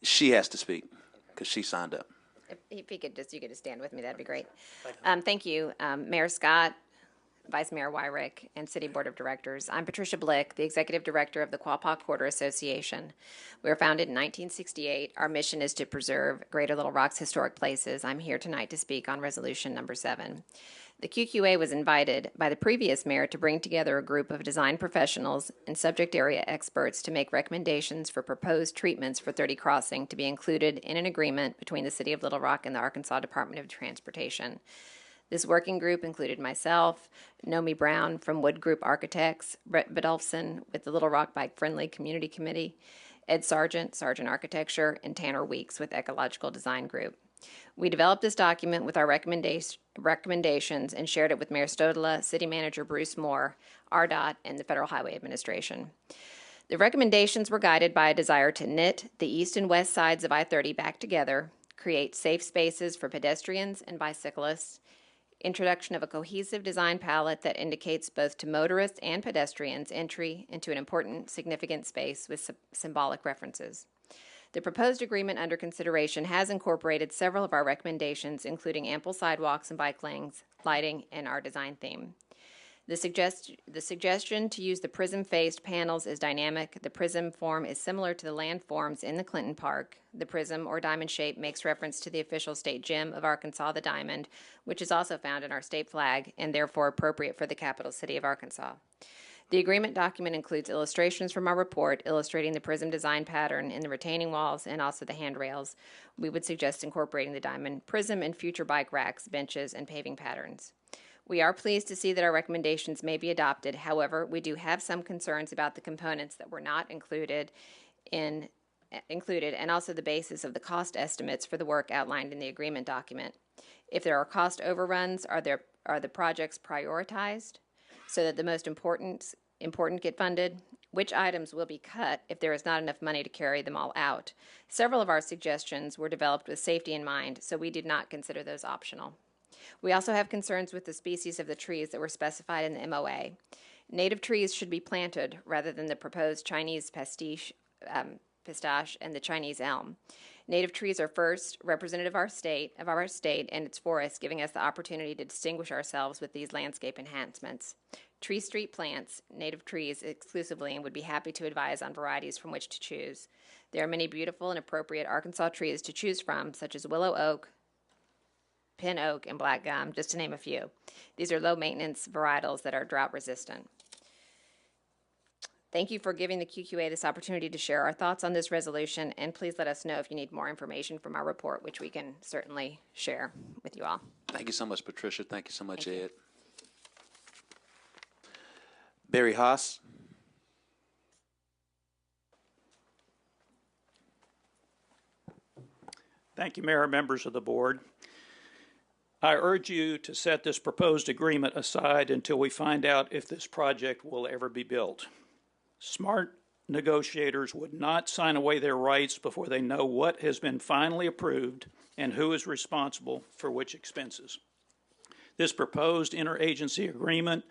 She has to speak because she signed up. If you could just stand with me, that'd be great. Thank you, Mayor Scott, Vice Mayor Wyrick, and City Board of Directors. I'm Patricia Blick, the Executive Director of the Quapaw Quarter Association. We were founded in 1968. Our mission is to preserve Greater Little Rock's historic places. I'm here tonight to speak on Resolution Number 7. The QQA was invited by the previous mayor to bring together a group of design professionals and subject area experts to make recommendations for proposed treatments for 30 Crossing to be included in an agreement between the City of Little Rock and the Arkansas Department of Transportation. This working group included myself, Nomi Brown from Wood Group Architects, Brett Bedolfson with the Little Rock Bike Friendly Community Committee, Ed Sargent, Sargent Architecture, and Tanner Weeks with Ecological Design Group. We developed this document with our recommendations and shared it with Mayor Stodola, City Manager Bruce Moore, RDOT, and the Federal Highway Administration. The recommendations were guided by a desire to knit the east and west sides of I-30 back together, create safe spaces for pedestrians and bicyclists, introduction of a cohesive design palette that indicates both to motorists and pedestrians entry into an important, significant space with symbolic references. The proposed agreement under consideration has incorporated several of our recommendations, including ample sidewalks and bike lanes, lighting, and our design theme. The suggestion to use the prism-faced panels is dynamic. The prism form is similar to the landforms in the Clinton Park. The prism or diamond shape makes reference to the official state gem of Arkansas, the diamond, which is also found in our state flag and therefore appropriate for the capital city of Arkansas. The agreement document includes illustrations from our report illustrating the prism design pattern in the retaining walls and also the handrails. We would suggest incorporating the diamond prism in future bike racks, benches, and paving patterns. We are pleased to see that our recommendations may be adopted. However, we do have some concerns about the components that were not included and also the basis of the cost estimates for the work outlined in the agreement document. If there are cost overruns, are the projects prioritized so that the most important get funded? Which items will be cut if there is not enough money to carry them all out? Several of our suggestions were developed with safety in mind, so we did not consider those optional. We also have concerns with the species of the trees that were specified in the MOA. Native trees should be planted rather than the proposed Chinese pistache and the Chinese elm. Native trees are first representative of our state and its forests, giving us the opportunity to distinguish ourselves with these landscape enhancements. Tree Street plants native trees exclusively and would be happy to advise on varieties from which to choose. There are many beautiful and appropriate Arkansas trees to choose from, such as willow oak, pin oak, and black gum, just to name a few. These are low-maintenance varietals that are drought-resistant. Thank you for giving the QQA this opportunity to share our thoughts on this resolution, and please let us know if you need more information from our report, which we can certainly share with you all. Thank you so much, Patricia. Thank you so much, Ed. Barry Haas. Thank you, Mayor, members of the board. I urge you to set this proposed agreement aside until we find out if this project will ever be built. Smart negotiators would not sign away their rights before they know what has been finally approved and who is responsible for which expenses. This proposed interagency agreement,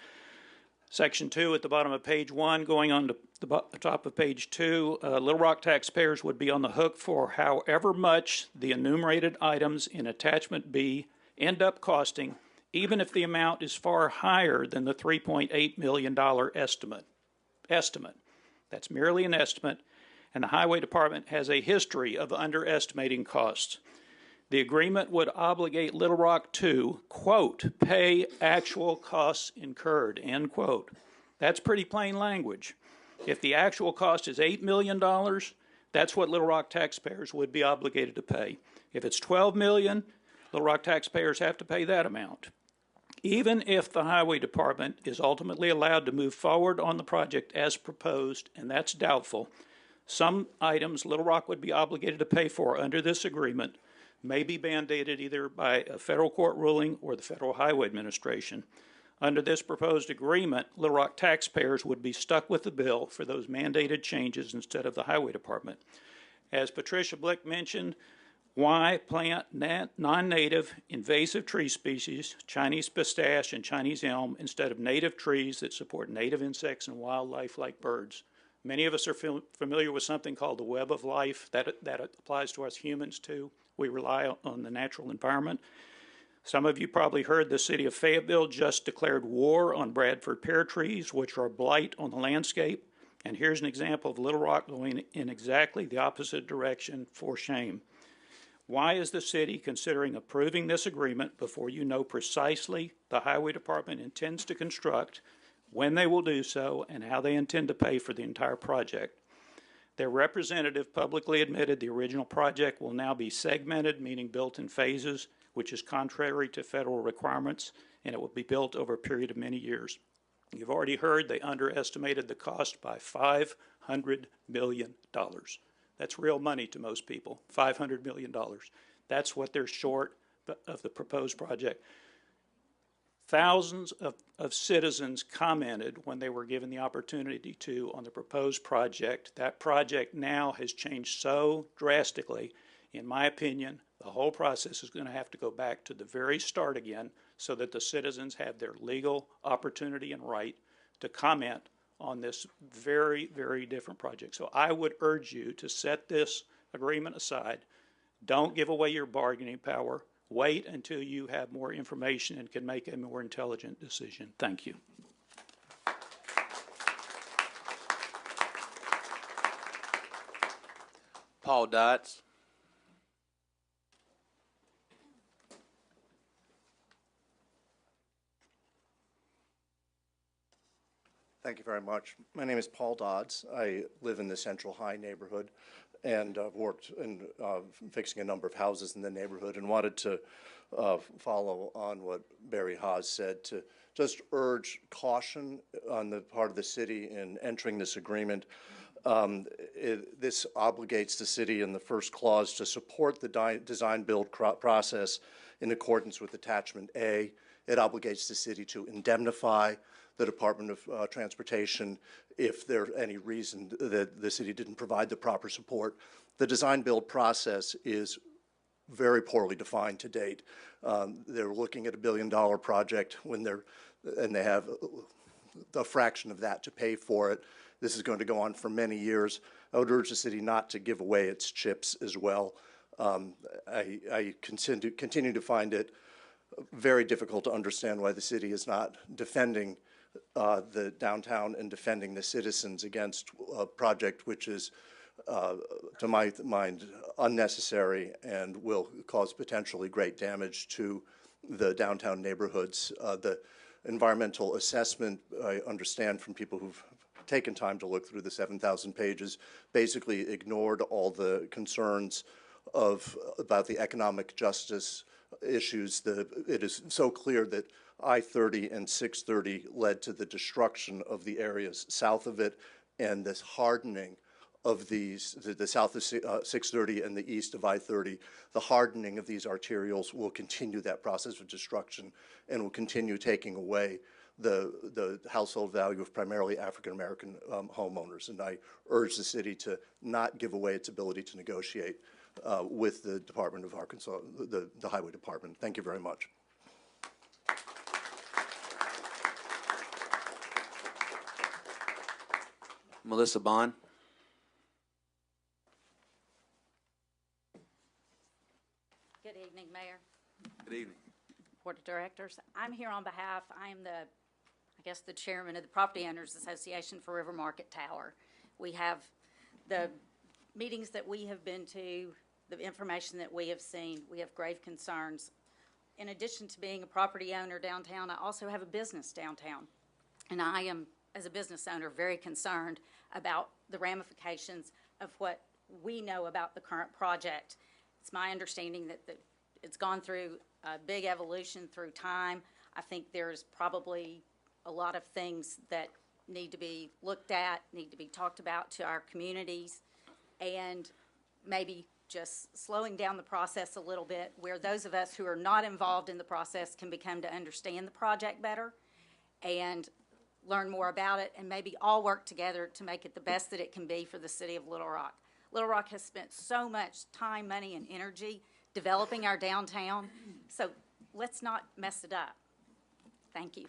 Section 2 at the bottom of page 1, going on to the top of page 2, Little Rock taxpayers would be on the hook for however much the enumerated items in Attachment B end up costing, even if the amount is far higher than the $3.8 million estimate. That's merely an estimate, and the Highway Department has a history of underestimating costs. The agreement would obligate Little Rock to, quote, pay actual costs incurred, end quote. That's pretty plain language. If the actual cost is $8 million, that's what Little Rock taxpayers would be obligated to pay. If it's $12 million, Little Rock taxpayers have to pay that amount. Even if the Highway Department is ultimately allowed to move forward on the project as proposed, and that's doubtful, some items Little Rock would be obligated to pay for under this agreement may be mandated either by a federal court ruling or the Federal Highway Administration. Under this proposed agreement, Little Rock taxpayers would be stuck with the bill for those mandated changes instead of the Highway Department. As Patricia Blick mentioned, why plant non-native invasive tree species, Chinese pistache and Chinese elm, instead of native trees that support native insects and wildlife like birds? Many of us are familiar with something called the web of life. That applies to us humans too. We rely on the natural environment. Some of you probably heard the city of Fayetteville just declared war on Bradford pear trees, which are a blight on the landscape. And here's an example of Little Rock going in exactly the opposite direction, for shame. Why is the city considering approving this agreement before you know precisely the Highway Department intends to construct, when they will do so, and how they intend to pay for the entire project? Their representative publicly admitted the original project will now be segmented, meaning built in phases, which is contrary to federal requirements, and it will be built over a period of many years. You've already heard they underestimated the cost by $500 million. That's real money to most people, $500 million. That's what they're short of the proposed project. Thousands of citizens commented when they were given the opportunity to on the proposed project. That project now has changed so drastically. In my opinion, the whole process is going to have to go back to the very start again so that the citizens have their legal opportunity and right to comment on this very, very different project. So I would urge you to set this agreement aside. Don't give away your bargaining power. Wait until you have more information and can make a more intelligent decision. Thank you. Paul Dotz. Thank you very much. My name is Paul Dodds. I live in the Central High neighborhood, and I've worked in fixing a number of houses in the neighborhood, and wanted to follow on what Barry Haas said, to just urge caution on the part of the city in entering this agreement. This obligates the city in the first clause to support the design-build process in accordance with Attachment A. It obligates the city to indemnify the Department of Transportation if there's any reason that the city didn't provide the proper support. The design-build process is very poorly defined to date. They're looking at $1 billion project when they have a fraction of that to pay for it. This is going to go on for many years. I would urge the city not to give away its chips as well. I continue to find it very difficult to understand why the city is not defending the downtown and defending the citizens against a project which is, to my mind, unnecessary and will cause potentially great damage to the downtown neighborhoods. The environmental assessment, I understand from people who've taken time to look through the 7,000 pages, basically ignored all the concerns about the economic justice issues. It is so clear that I-30 and 630 led to the destruction of the areas south of it, and this hardening of the south of 630 and the east of I-30. The hardening of these arterials will continue that process of destruction and will continue taking away the household value of primarily African-American homeowners. And I urge the city to not give away its ability to negotiate with the Department of Arkansas, the Highway Department. Thank you very much. Melissa Bond. Good evening, Mayor, Good evening. Board of Directors. I'm here on behalf, I am the chairman of the Property Owners Association for River Market Tower. We have the meetings that we have been to, the information that we have seen, we have grave concerns. In addition to being a property owner downtown, I also have a business downtown. And I am, as a business owner, very concerned about the ramifications of what we know about the current project. It's my understanding that it's gone through a big evolution through time. I think there's probably a lot of things that need to be looked at, need to be talked about to our communities, and maybe just slowing down the process a little bit where those of us who are not involved in the process can become to understand the project better and learn more about it, and maybe all work together to make it the best that it can be for the city of Little Rock. Little Rock has spent so much time, money, and energy developing our downtown, so let's not mess it up. Thank you.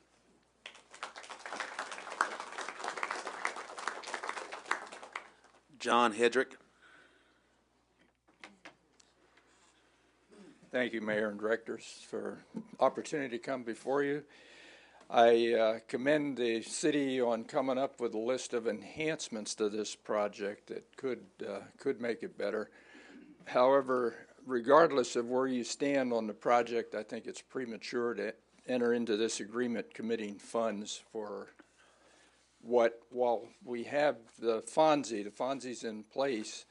John Hedrick. Thank you, Mayor and Directors, for opportunity to come before you. I commend the city on coming up with a list of enhancements to this project that could make it better. However, regardless of where you stand on the project, I think it's premature to enter into this agreement committing funds for while we have the FONSI's in place.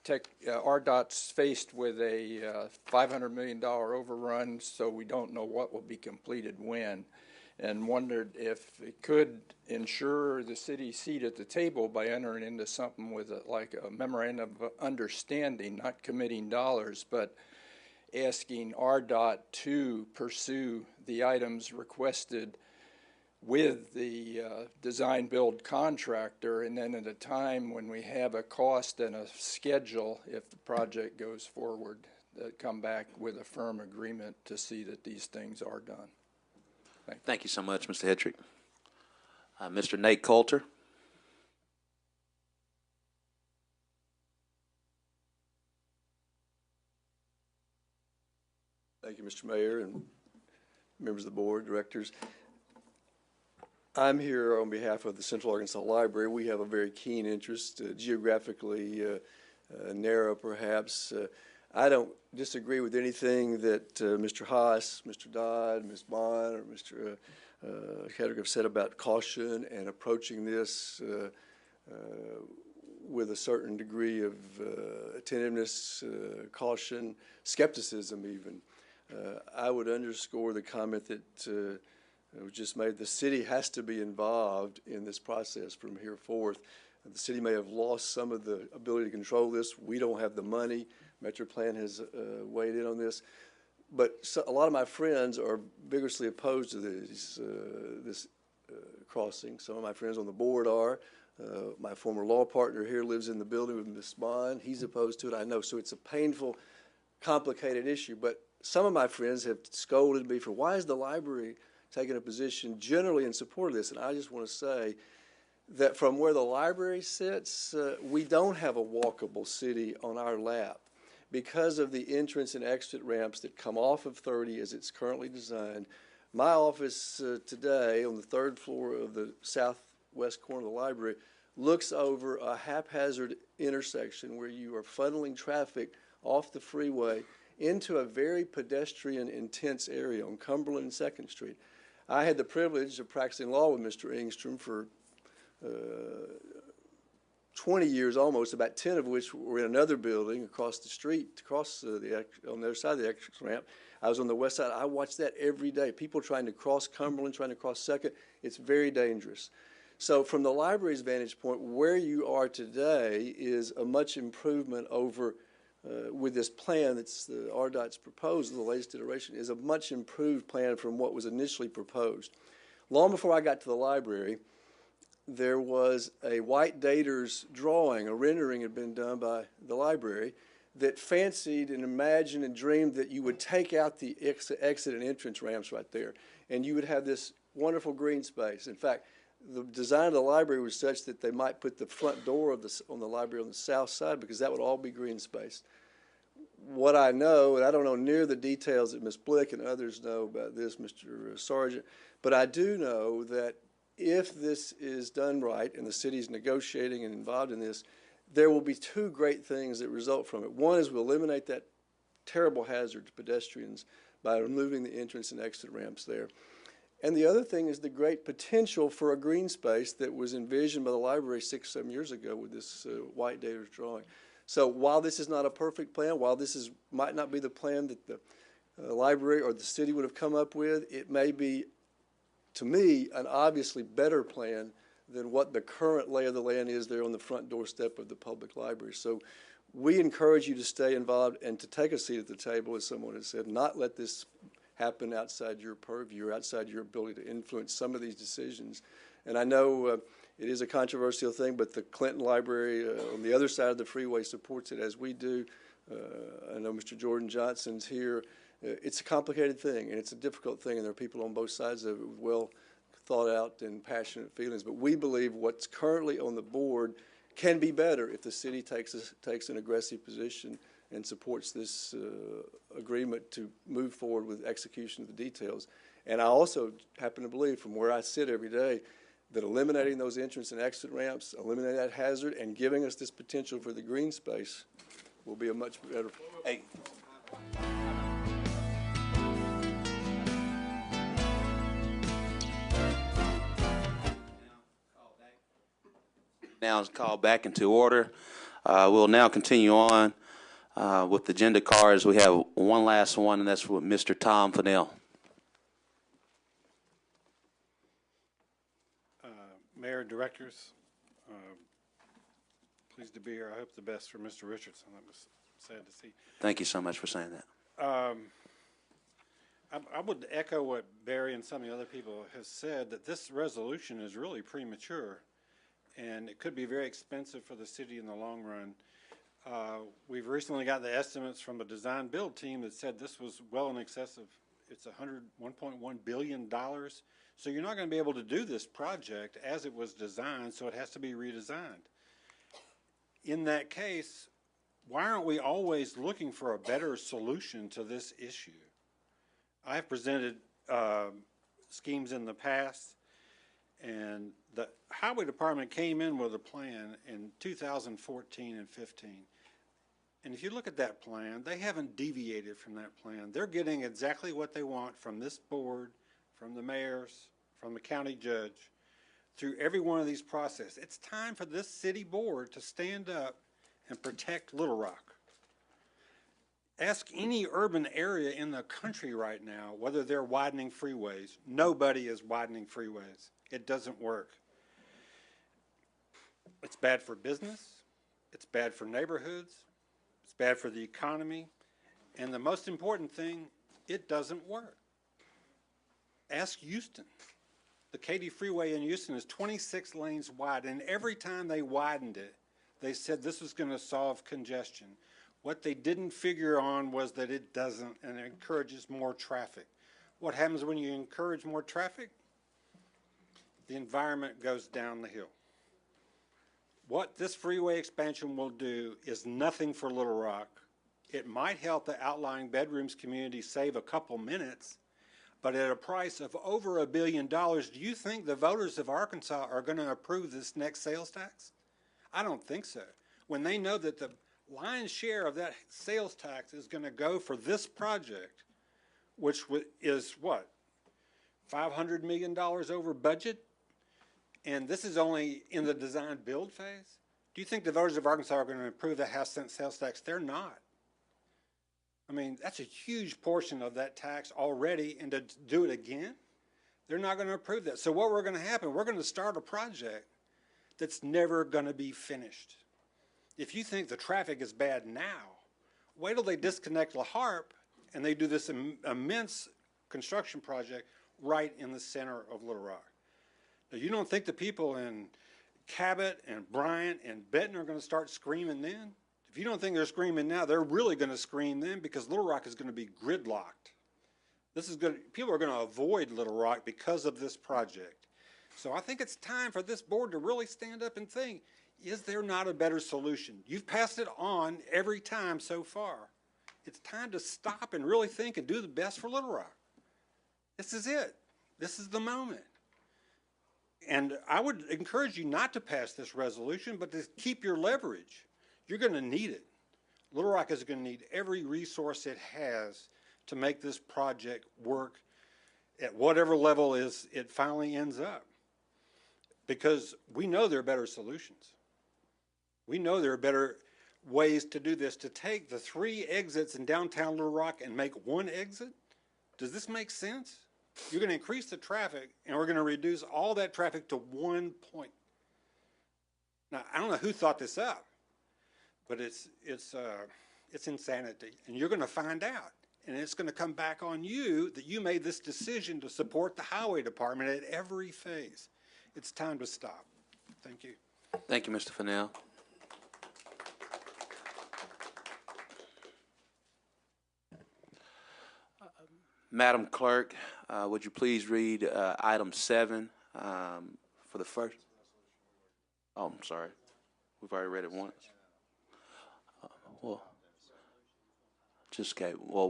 RDOT's faced with a $500 million overrun, so we don't know what will be completed when, and wondered if it could ensure the city's seat at the table by entering into something with like a memorandum of understanding, not committing dollars, but asking RDOT to pursue the items requested with the design build contractor, and then at a time when we have a cost and a schedule, if the project goes forward, come back with a firm agreement to see that these things are done. Thank you so much, Mr. Hetrick. Mr. Nate Coulter. Thank you, Mr. Mayor and members of the board, directors. I'm here on behalf of the Central Arkansas Library. We have a very keen interest, geographically narrow perhaps. I don't disagree with anything that Mr. Haas, Mr. Dodd, Ms. Bond, or Mr. Hedrick have said about caution and approaching this with a certain degree of attentiveness, caution, skepticism even. I would underscore the comment that was just made. The city has to be involved in this process from here forth. The city may have lost some of the ability to control this. We don't have the money. MetroPlan has weighed in on this. But a lot of my friends are vigorously opposed to this crossing. Some of my friends on the board are. My former law partner here lives in the building with Ms. Bond. He's opposed to it, I know. So it's a painful, complicated issue. But some of my friends have scolded me for why is the library taking a position generally in support of this. And I just want to say that from where the library sits, we don't have a walkable city on our lap because of the entrance and exit ramps that come off of 30 as it's currently designed. My office today on the third floor of the southwest corner of the library looks over a haphazard intersection where you are funneling traffic off the freeway into a very pedestrian intense area on Cumberland and 2nd Street. I had the privilege of practicing law with Mr. Engstrom for 20 years almost, about 10 of which were in another building across the street, on the other side of the exit ramp. I was on the west side. I watched that every day. People trying to cross Cumberland, trying to cross 2nd. It's very dangerous. So from the library's vantage point, where you are today is a much improvement over with this plan that's the RDOT's proposal, the latest iteration, is a much improved plan from what was initially proposed. Long before I got to the library, there was a White Dater's drawing, a rendering had been done by the library that fancied and imagined and dreamed that you would take out the exit and entrance ramps right there, and you would have this wonderful green space. In fact, the design of the library was such that they might put the front door of on the library on the south side because that would all be green space. What I know, and I don't know near the details that Ms. Blick and others know about this, Mr. Sargent, but I do know that if this is done right and the city's negotiating and involved in this, there will be two great things that result from it. One is we'll eliminate that terrible hazard to pedestrians by removing the entrance and exit ramps there. And the other thing is the great potential for a green space that was envisioned by the library 6-7 years ago with this White Dater's drawing. So while this is not a perfect plan, while this might not be the plan that the library or the city would have come up with, it may be, to me, an obviously better plan than what the current lay of the land is there on the front doorstep of the public library. So we encourage you to stay involved and to take a seat at the table, as someone has said, not let this happen outside your purview or outside your ability to influence some of these decisions. And I know it is a controversial thing, but the Clinton Library on the other side of the freeway supports it as we do. I know Mr. Jordan Johnson's here. It's a complicated thing, and it's a difficult thing, and there are people on both sides of it with well thought out and passionate feelings. But we believe what's currently on the board can be better if the city takes an aggressive position and supports this agreement to move forward with execution of the details. And I also happen to believe, from where I sit every day, that eliminating those entrance and exit ramps, eliminating that hazard, and giving us this potential for the green space will be a much better. Hey, Now is called back into order. We'll now continue on with the agenda cards. We have one last one, and that's with Mr. Tom Fennell. Mayor, directors, pleased to be here. I hope the best for Mr. Richardson. That was sad to see. Thank you so much for saying that. I would echo what Barry and some of the other people have said, that this resolution is really premature, and it could be very expensive for the city in the long run. We've recently got the estimates from the design build team that said this was well in excess of, it's $1.1 billion. So you're not going to be able to do this project as it was designed, so it has to be redesigned. In that case, why aren't we always looking for a better solution to this issue? I've presented schemes in the past, and the highway department came in with a plan in 2014 and 15. And if you look at that plan, they haven't deviated from that plan. They're getting exactly what they want from this board, from the mayors, from the county judge, through every one of these processes. It's time for this city board to stand up and protect Little Rock. Ask any urban area in the country right now whether they're widening freeways. Nobody is widening freeways. It doesn't work. It's bad for business. It's bad for neighborhoods. It's bad for the economy. And the most important thing, it doesn't work. Ask Houston. The Katy Freeway in Houston is 26 lanes wide, and every time they widened it, they said this was going to solve congestion. What they didn't figure on was that it doesn't, and it encourages more traffic. What happens when you encourage more traffic? The environment goes down the hill. What this freeway expansion will do is nothing for Little Rock. It might help the outlying bedrooms community save a couple minutes, but at a price of over $1 billion, do you think the voters of Arkansas are going to approve this next sales tax? I don't think so. When they know that the lion's share of that sales tax is going to go for this project, which is what, $500 million over budget? And this is only in the design build phase? Do you think the voters of Arkansas are going to approve the half-cent sales tax? They're not. I mean, that's a huge portion of that tax already, and to do it again, they're not going to approve that. So what we're going to happen, we're going to start a project that's never going to be finished. If you think the traffic is bad now, wait till they disconnect La Harpe and they do this immense construction project right in the center of Little Rock. Now, you don't think the people in Cabot and Bryant and Benton are going to start screaming then? If you don't think they're screaming now, they're really going to scream then, because Little Rock is going to be gridlocked. People are going to avoid Little Rock because of this project. So I think it's time for this board to really stand up and think, is there not a better solution? You've passed it on every time so far. It's time to stop and really think and do the best for Little Rock. This is it. This is the moment. And I would encourage you not to pass this resolution, but to keep your leverage. You're going to need it. Little Rock is going to need every resource it has to make this project work at whatever level it finally ends up. Because we know there are better solutions. We know there are better ways to do this, to take the 3 exits in downtown Little Rock and make 1 exit. Does this make sense? You're going to increase the traffic, and we're going to reduce all that traffic to 1 point. Now, I don't know who thought this up, but it's insanity, and you're going to find out, and it's going to come back on you that you made this decision to support the highway department at every phase. It's time to stop. Thank you. Thank you, Mr. Fennell. Madam Clerk, would you please read item 7 for the first? Oh, I'm sorry. We've already read it once. Well,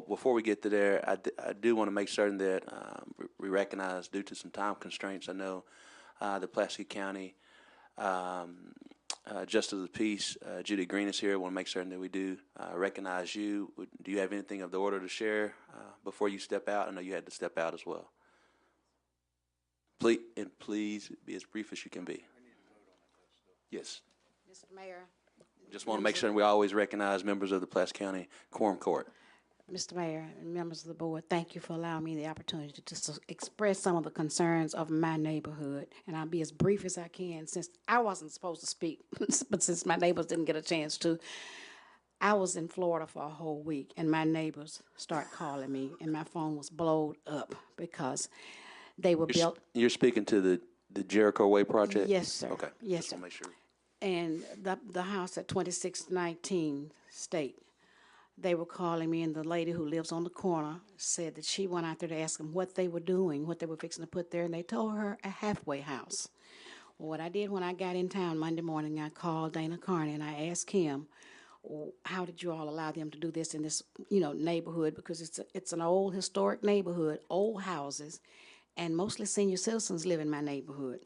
before we get to there, I do want to make certain that we recognize, due to some time constraints, I know the Pulaski County Justice of the Peace, Judy Green is here. I want to make certain that we do recognize you. Do you have anything of the order to share before you step out? I know you had to step out as well. Please be as brief as you can be. Yes. Mr. Mayor. Just want to make sure we always recognize members of the Pulaski County Quorum Court. Mr. Mayor and members of the board, thank you for allowing me the opportunity to just express some of the concerns of my neighborhood. And I'll be as brief as I can since I wasn't supposed to speak, but since my neighbors didn't get a chance to. I was in Florida for a whole week, and my neighbors start calling me, and my phone was blowed up because they were built. You're speaking to the Jericho Way project? Yes, sir. Okay. Yes, just sir. Want to make sure. And the house at 2619 State, they were calling me, and the lady who lives on the corner said that she went out there to ask them what they were doing, what they were fixing to put there, and they told her a halfway house. Well, what I did when I got in town Monday morning, I called Dana Carney and I asked him, how did you all allow them to do this in this, neighborhood? Because it's an old historic neighborhood, old houses, and mostly senior citizens live in my neighborhood.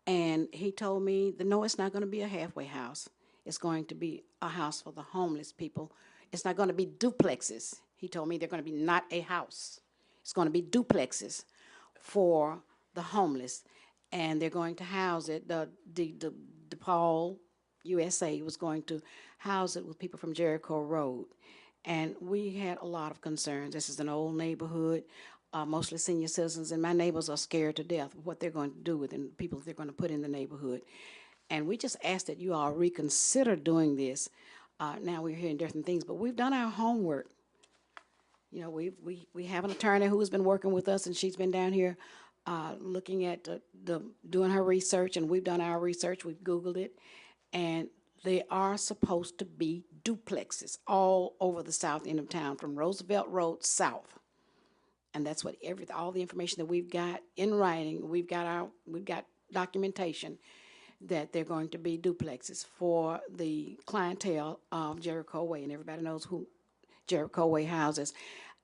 And he told me, no, it's not going to be a halfway house. It's going to be a house for the homeless people. It's not going to be duplexes. He told me they're going to be not a house. It's going to be duplexes for the homeless. And they're going to house it. The DePaul USA was going to house it with people from Jericho Road. And we had a lot of concerns. This is an old neighborhood. Mostly senior citizens, and my neighbors are scared to death of what they're going to do with the people they're going to put in the neighborhood. And we just ask that you all reconsider doing this. Now we're hearing different things, but we've done our homework. We have an attorney who has been working with us, and she's been down here looking at doing her research, and we've done our research. We've Googled it, and they are supposed to be duplexes all over the south end of town, from Roosevelt Road south. And that's what all the information that we've got in writing, we've got documentation that they're going to be duplexes for the clientele of Jericho Way, and everybody knows who Jericho Way houses.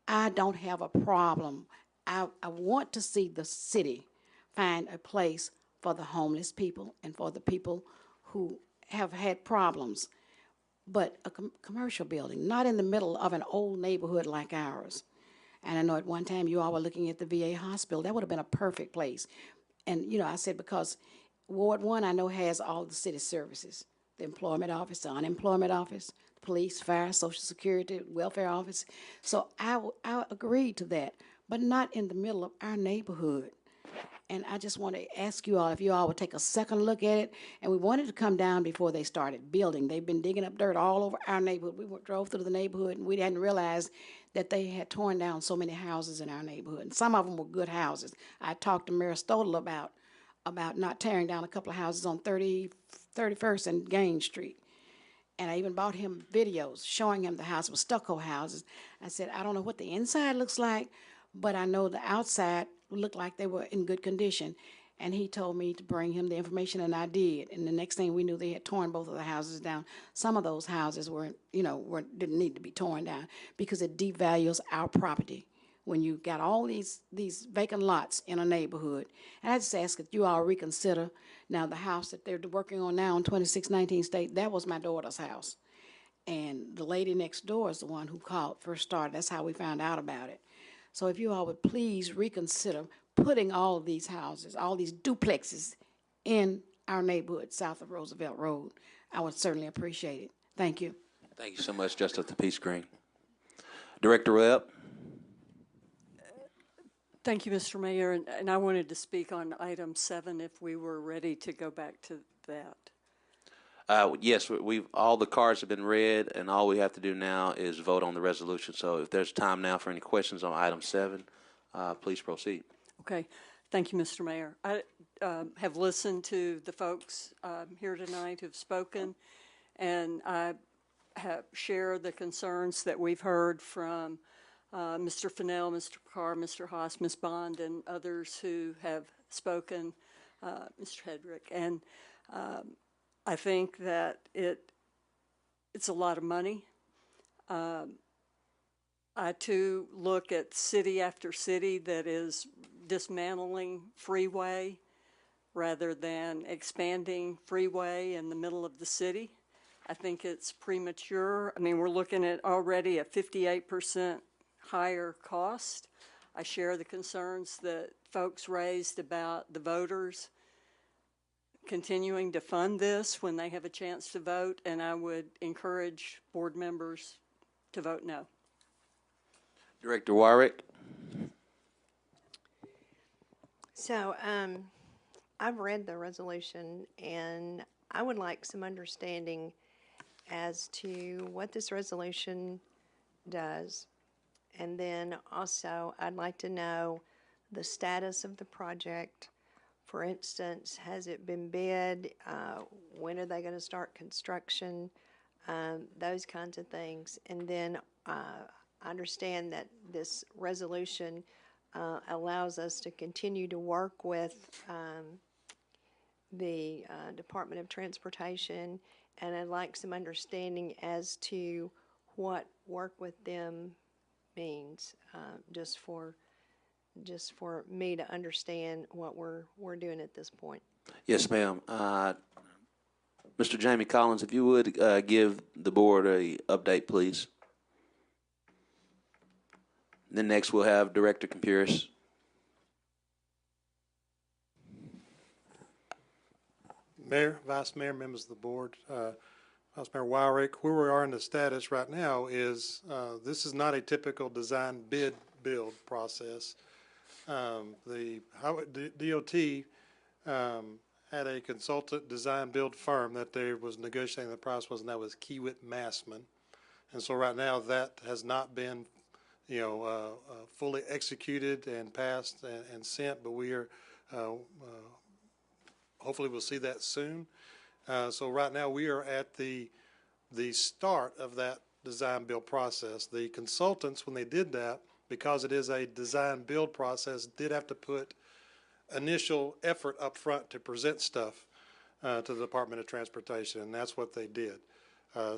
I don't have a problem. I want to see the city find a place for the homeless people and for the people who have had problems, but a commercial building, not in the middle of an old neighborhood like ours. And I know at one time you all were looking at the VA hospital. That would have been a perfect place. And, I said because Ward 1 I know has all the city services, the employment office, the unemployment office, police, fire, social security, welfare office. So I agreed to that, but not in the middle of our neighborhood. And I just want to ask you all if you all would take a second look at it. And we wanted to come down before they started building. They've been digging up dirt all over our neighborhood. We drove through the neighborhood, and we hadn't realized that they had torn down so many houses in our neighborhood. And some of them were good houses. I talked to Mayor Stodel about not tearing down a couple of houses on 31st and Gaines Street. And I even bought him videos showing him the house with stucco houses. I said, I don't know what the inside looks like, but I know the outside looked like they were in good condition. And he told me to bring him the information, and I did. And the next thing we knew, they had torn both of the houses down. Some of those houses didn't need to be torn down because it devalues our property when you got all these vacant lots in a neighborhood. And I just ask that you all reconsider. Now, the house that they're working on now on 2619 State, that was my daughter's house. And the lady next door is the one who first started. That's how we found out about it. So if you all would please reconsider putting all of these houses, all these duplexes in our neighborhood south of Roosevelt Road, I would certainly appreciate it. Thank you. Thank you so much, Justice of the Peace Green. Director Webb. Thank you, Mr. Mayor. And I wanted to speak on item 7 if we were ready to go back to that. Yes, all the cards have been read, and all we have to do now is vote on the resolution. So if there's time now for any questions on item 7, please proceed. Okay. Thank you, Mr. Mayor. I have listened to the folks here tonight who've spoken, and I have shared the concerns that we've heard from Mr. Fennell, Mr. Carr, Mr. Haas, Ms. Bond, and others who have spoken, Mr. Hedrick. And I think that it's a lot of money. I, too, look at city after city that is dismantling freeway rather than expanding freeway in the middle of the city. I think it's premature. I mean, we're looking at already a 58% higher cost. I share the concerns that folks raised about the voters continuing to fund this when they have a chance to vote, and I would encourage board members to vote no. Director Wyrick. So, I've read the resolution, and I would like some understanding as to what this resolution does. And then also, I'd like to know the status of the project. For instance, has it been bid? When are they going to start construction? Those kinds of things. And then I understand that this resolution allows us to continue to work with the Department of Transportation, and I'd like some understanding as to what work with them means, just for me to understand what we're doing at this point. Yes, ma'am. Mr. Jamie Collins, if you would give the board a update, please. Then next we'll have Director Campuris. Mayor, Vice Mayor, members of the board, Vice Mayor Wyrick, where we are in the status right now is this is not a typical design bid build process. The DOT had a consultant design build firm that they was negotiating the price was, and that was Kiewit Massman. And so right now that has not been fully executed and passed and sent, but we are hopefully we'll see that soon. So right now we are at the start of that design build process. The consultants, when they did that, because it is a design build process, did have to put initial effort up front to present stuff to the Department of Transportation, and that's what they did.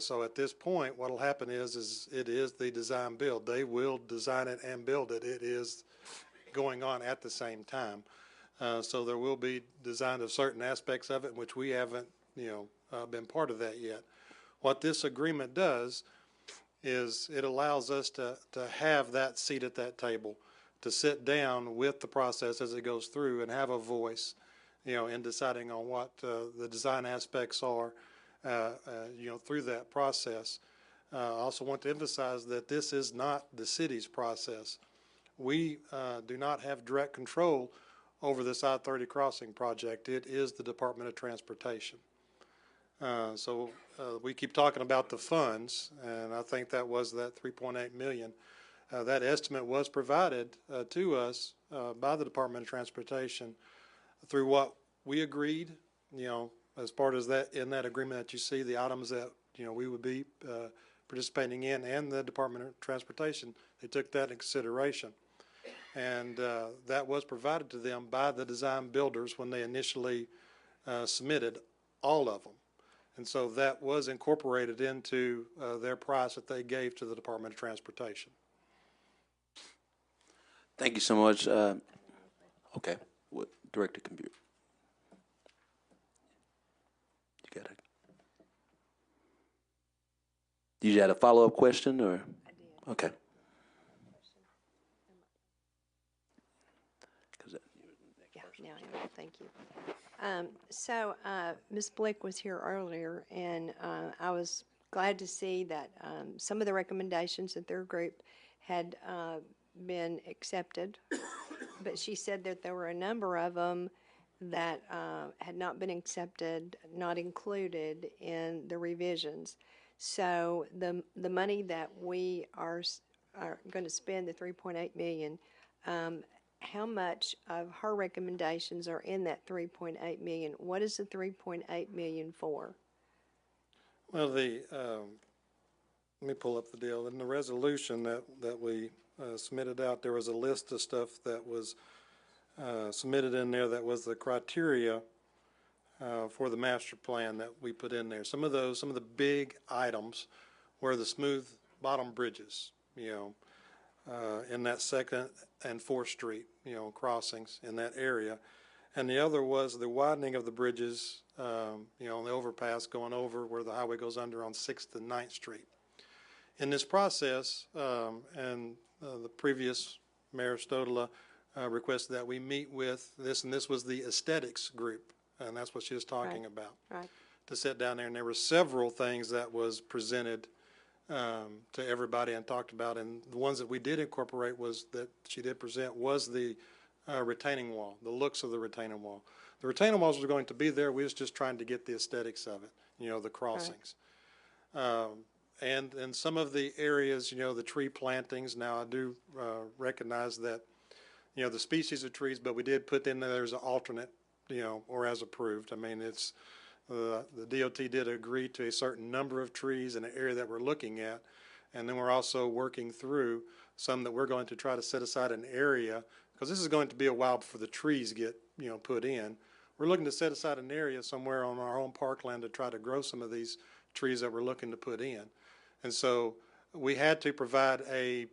So at this point, what will happen is it is the design build. They will design it and build it. It is going on at the same time. So there will be design of certain aspects of it, which we haven't, been part of that yet. What this agreement does is it allows us to have that seat at that table, to sit down with the process as it goes through and have a voice, in deciding on what the design aspects are, through that process. I also want to emphasize that this is not the city's process. We do not have direct control over this I-30 crossing project. It is the Department of Transportation. So we keep talking about the funds, and I think that was that $3.8 million. That estimate was provided to us by the Department of Transportation through what we agreed, as part of that, in that agreement that you see, the items that, we would be participating in, and the Department of Transportation, they took that in consideration. And that was provided to them by the design builders when they initially submitted all of them. And so that was incorporated into their price that they gave to the Department of Transportation. Thank you so much. Okay, Director Campuris. You got it. You had a follow-up question, or? I did. Okay. Thank you. Ms. Blick was here earlier, and I was glad to see that some of the recommendations of their group had been accepted, but she said that there were a number of them that had not been accepted, not included in the revisions. So the money that we are going to spend, the $3.8 million, how much of her recommendations are in that $3.8 million? What is the $3.8 million for? Well, let me pull up the deal. In the resolution that we submitted out, there was a list of stuff that was submitted in there that was the criteria for the master plan that we put in there. Some of the big items were the smooth bottom bridges, in that 2nd and 4th Street, crossings in that area. and the other was the widening of the bridges, you know, on the overpass going over where the highway goes under on 6th and 9th Street. In this process, the previous Mayor Stodola requested that we meet with this, and this was the aesthetics group, and that's what she was talking about. Right. To sit down there, and there were several things that was presented to everybody and talked about, and the ones that we did incorporate was that she did present was the retaining wall, the looks of the retaining wall. The retaining walls were going to be there. We was just trying to get the aesthetics of it, you know, the crossings. Right. And some of the areas, you know, the tree plantings. Now I do recognize that, you know, the species of trees, but we did put in there as an alternate, you know, or as approved. I mean, it's the DOT did agree to a certain number of trees in an area that we're looking at, and then we're also working through some that we're going to try to set aside an area, because this is going to be a while before the trees get, you know, put in. We're looking to set aside an area somewhere on our own parkland to try to grow some of these trees that we're looking to put in. And so we had to provide a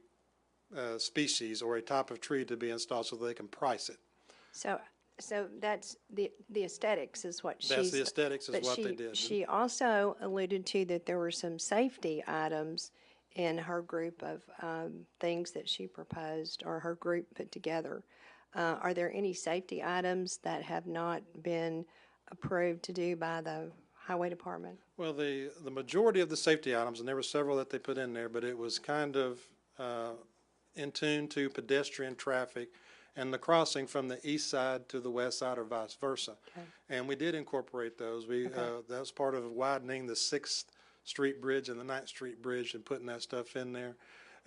species or a type of tree to be installed so they can price it. So that's the aesthetics is what she's. That's the aesthetics is what they did. She also alluded to that there were some safety items in her group of things that she proposed or her group put together. Are there any safety items that have not been approved to do by the Highway Department? Well, the majority of the safety items, and there were several that they put in there, but it was kind of in tune to pedestrian traffic and the crossing from the east side to the west side or vice versa. Okay. And we did incorporate those. That was part of widening the 6th Street Bridge and the 9th Street Bridge and putting that stuff in there.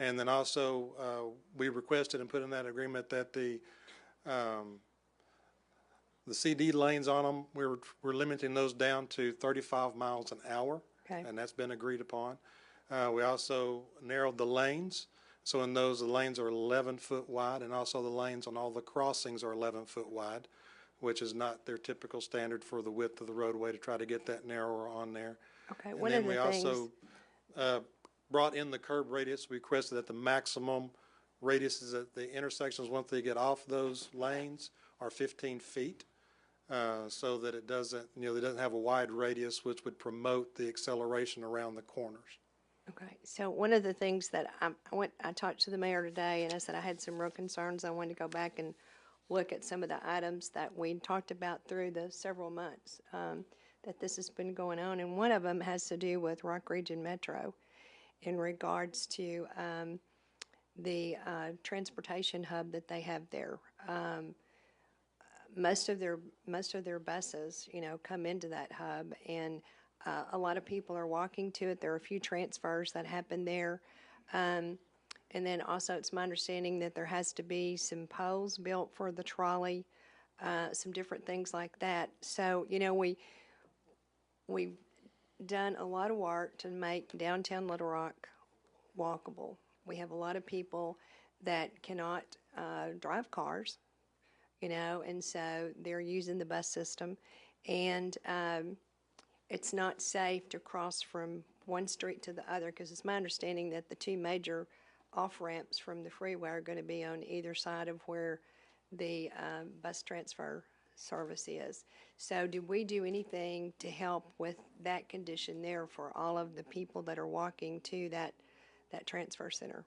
And then also we requested and put in that agreement that the CD lanes on them, we're limiting those down to 35 miles an hour, and that's been agreed upon. We also narrowed the lanes. So in those, the lanes are 11 foot wide, and also the lanes on all the crossings are 11 foot wide, which is not their typical standard for the width of the roadway to try to get that narrower on there. Okay, and then we also brought in the curb radius. We requested that the maximum radiuses at the intersections once they get off those lanes are 15 feet, so that it doesn't, you know, it doesn't have a wide radius, which would promote the acceleration around the corners. Okay, so one of the things that I talked to the mayor today, and I said I had some real concerns. I wanted to go back and look at some of the items that we talked about through the several months that this has been going on, and one of them has to do with Rock Region Metro in regards to the transportation hub that they have there. Most of their buses, you know, come into that hub, and a lot of people are walking to it. There are a few transfers that happen there. And then also it's my understanding that there has to be some poles built for the trolley, some different things like that. So, you know, we've done a lot of work to make downtown Little Rock walkable. We have a lot of people that cannot drive cars, you know, and so they're using the bus system. And it's not safe to cross from one street to the other, because it's my understanding that the two major off-ramps from the freeway are going to be on either side of where the bus transfer service is. So did we do anything to help with that condition there for all of the people that are walking to that transfer center?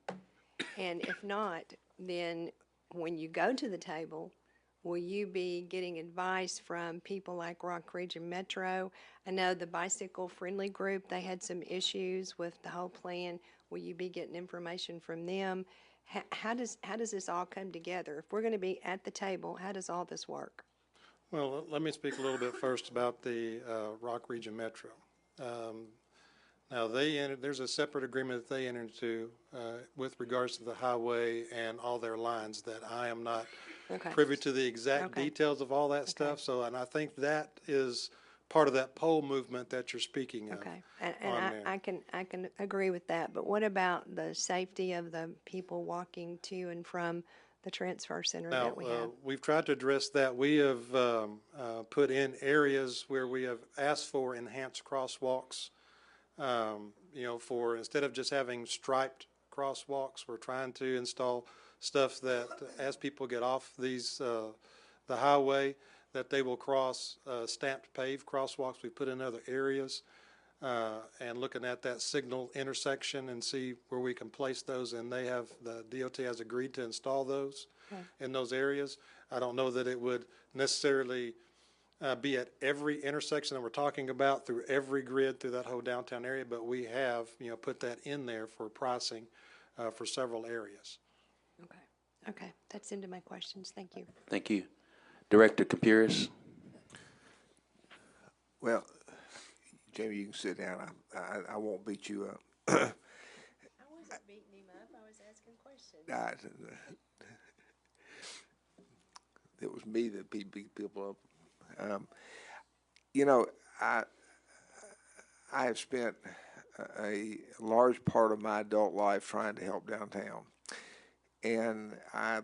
And if not, then when you go to the table, will you be getting advice from people like Rock Region Metro? I know the Bicycle Friendly Group, they had some issues with the whole plan. Will you be getting information from them? How does this all come together? If we're going to be at the table, how does all this work? Well, let me speak a little bit first about the Rock Region Metro. Now, there's a separate agreement that they entered into with regards to the highway and all their lines that I am not privy to the exact details of all that stuff. So, and I think that is part of that pole movement that you're speaking of. Okay, and I can agree with that. But what about the safety of the people walking to and from the transfer center that we have? We've tried to address that. We have put in areas where we have asked for enhanced crosswalks. You know, for instead of just having striped crosswalks, we're trying to install stuff that as people get off the highway, that they will cross stamped paved crosswalks. We put in other areas and looking at that signal intersection and see where we can place those. And the DOT has agreed to install those in those areas. I don't know that it would necessarily be at every intersection that we're talking about through every grid through that whole downtown area, but we have, put that in there for pricing for several areas. Okay, that's into my questions. Thank you. Thank you. Director Campuris. Well, Jamie, you can sit down. I won't beat you up. I wasn't beating him up. I was asking questions. It was me that beat people up. I have spent a large part of my adult life trying to help downtown, and I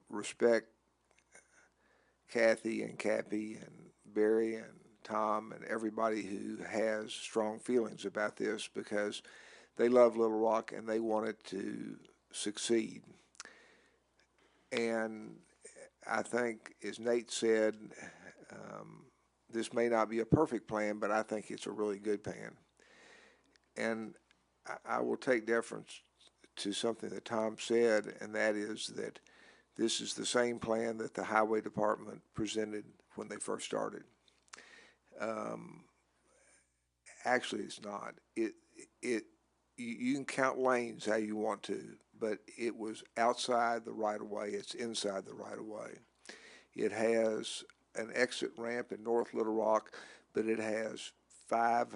respect Kathy and Cappy and Barry and Tom and everybody who has strong feelings about this, because they love Little Rock and they want it to succeed. And I think, as Nate said, this may not be a perfect plan, but I think it's a really good plan. And I will take deference to something that Tom said, and that is that this is the same plan that the Highway Department presented when they first started. Actually, it's not. You can count lanes how you want to, but it was outside the right-of-way. It's inside the right-of-way. It has an exit ramp in North Little Rock, but it has 5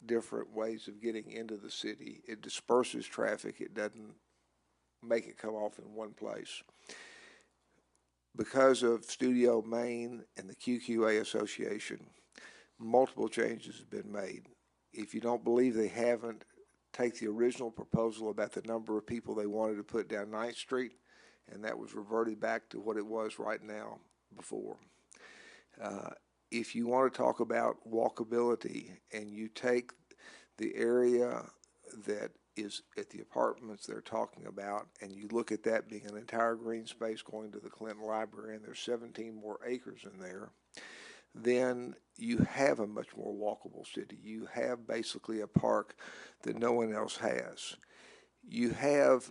different ways of getting into the city. It disperses traffic. It doesn't make it come off in one place. Because of Studio Maine and the QQA Association, multiple changes have been made. If you don't believe they haven't, take the original proposal about the number of people they wanted to put down 9th Street, and that was reverted back to what it was right now before. If you want to talk about walkability and you take the area that is at the apartments they're talking about, and you look at that being an entire green space going to the Clinton Library, and there's 17 more acres in there, then you have a much more walkable city. You have basically a park that no one else has. You have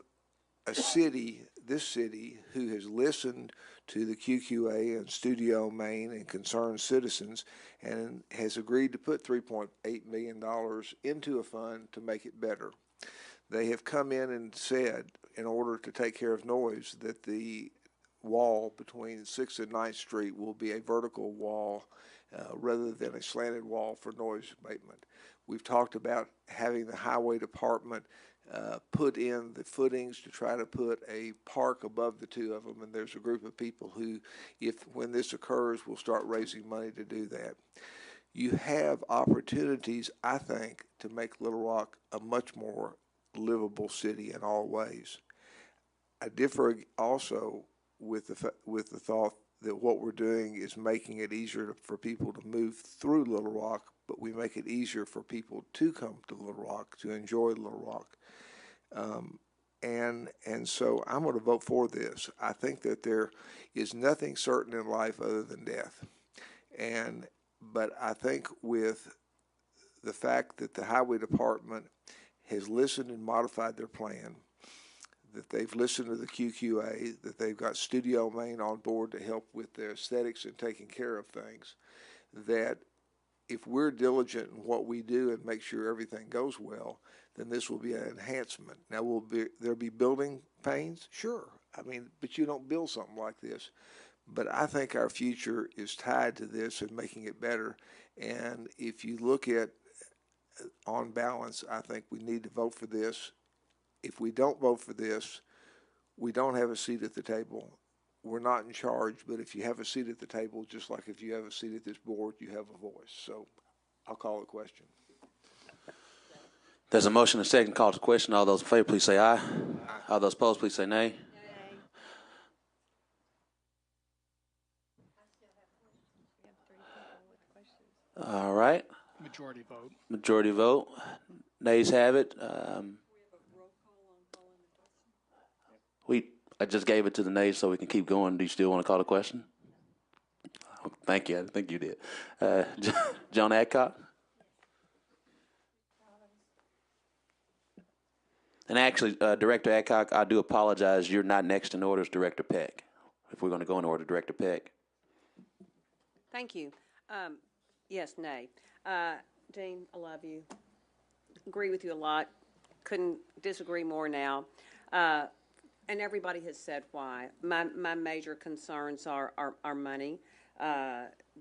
a city, this city, who has listened to the QQA and Studio Maine and concerned citizens and has agreed to put $3.8 million into a fund to make it better. They have come in and said, in order to take care of noise, that the wall between 6th and 9th Street will be a vertical wall rather than a slanted wall for noise abatement. We've talked about having the Highway Department put in the footings to try to put a park above the two of them, and there's a group of people who, when this occurs, will start raising money to do that. You have opportunities, I think, to make Little Rock a much more livable city in all ways. I differ also with the thought that what we're doing is making it easier for people to move through Little Rock, but we make it easier for people to come to Little Rock, to enjoy Little Rock. And so I'm going to vote for this. I think that there is nothing certain in life other than death. But I think with the fact that the Highway Department has listened and modified their plan, that they've listened to the QQA, that they've got Studio Maine on board to help with their aesthetics and taking care of things, that if we're diligent in what we do and make sure everything goes well, then this will be an enhancement. Now, will there be building pains? Sure. I mean, but you don't build something like this. But I think our future is tied to this and making it better. And if you look at, on balance, I think we need to vote for this. If we don't vote for this, we don't have a seat at the table. We're not in charge, but if you have a seat at the table, just like if you have a seat at this board, you have a voice. So I'll call a question. There's a motion and a second call to question. All those in favor, please say aye. Aye. All those opposed, please say nay. All right. Majority vote. Majority vote. Nays have it. I just gave it to the nays so we can keep going. Do you still want to call the question? Thank you. I think you did. John Adcock. And actually, Director Adcock, I do apologize. You're not next in order as Director Peck. If we're going to go in order, Director Peck. Thank you. Yes, nay. Dean, I love you. Agree with you a lot. Couldn't disagree more now. And everybody has said why. My major concerns are money.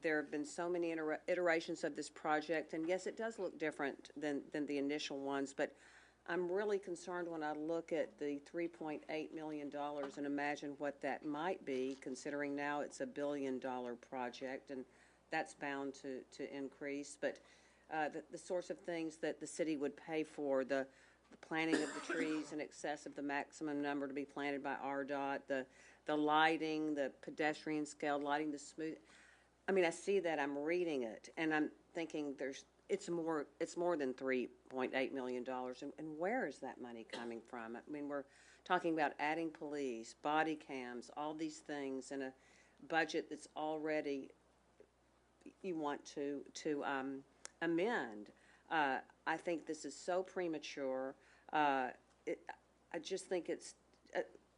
There have been so many iterations of this project, and yes, it does look different than the initial ones, but I'm really concerned when I look at the $3.8 million and imagine what that might be, considering now it's $1 billion project, and that's bound to increase. But the sorts of things that the city would pay for, the planting of the trees in excess of the maximum number to be planted by RDOT, the lighting, the pedestrian scale lighting, the smooth. I mean, I see that, I'm reading it, and I'm thinking it's more than $3.8 million. And where is that money coming from? I mean, we're talking about adding police, body cams, all these things in a budget that's already you want to amend. I think this is so premature. I just think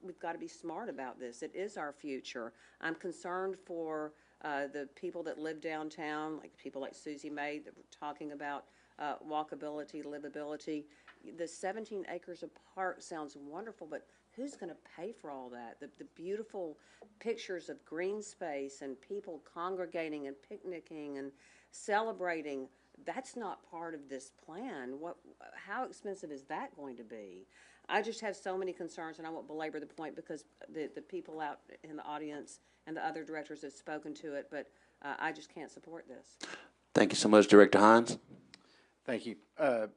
we've got to be smart about this. It is our future. I'm concerned for the people that live downtown, like people like Susie May that were talking about walkability, livability. The 17 acres of park sounds wonderful, but who's going to pay for all that? The beautiful pictures of green space and people congregating and picnicking and celebrating, that's not part of this plan. How expensive is that going to be? I just have so many concerns, and I won't belabor the point because the people out in the audience and the other directors have spoken to it, but I just can't support this. Thank you so much, Director Hines. Thank you. I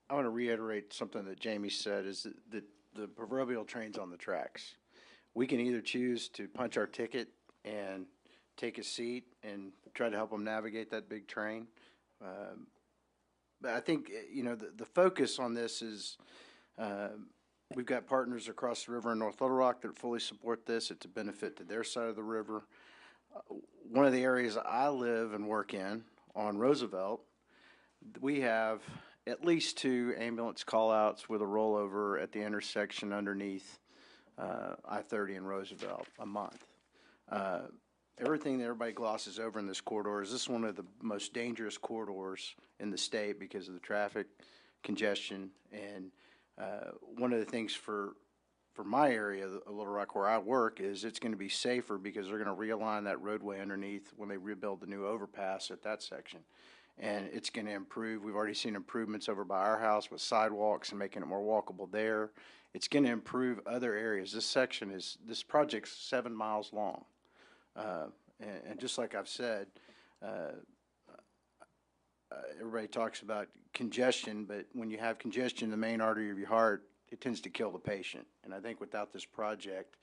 want to reiterate something that Jamie said, is that the proverbial train's on the tracks. We can either choose to punch our ticket and take a seat and try to help them navigate that big train. But I think, the focus on this is we've got partners across the river in North Little Rock that fully support this. It's a benefit to their side of the river. One of the areas I live and work in, on Roosevelt, we have at least 2 ambulance call-outs with a rollover at the intersection underneath I-30 and Roosevelt a month. Everything that everybody glosses over in this corridor is this one of the most dangerous corridors in the state because of the traffic congestion. And one of the things for my area of Little Rock where I work is it's going to be safer because they're going to realign that roadway underneath when they rebuild the new overpass at that section. And it's going to improve. We've already seen improvements over by our house with sidewalks and making it more walkable there. It's going to improve other areas. This project's 7 miles long. And just like I've said, everybody talks about congestion, but when you have congestion in the main artery of your heart, it tends to kill the patient. And I think without this project,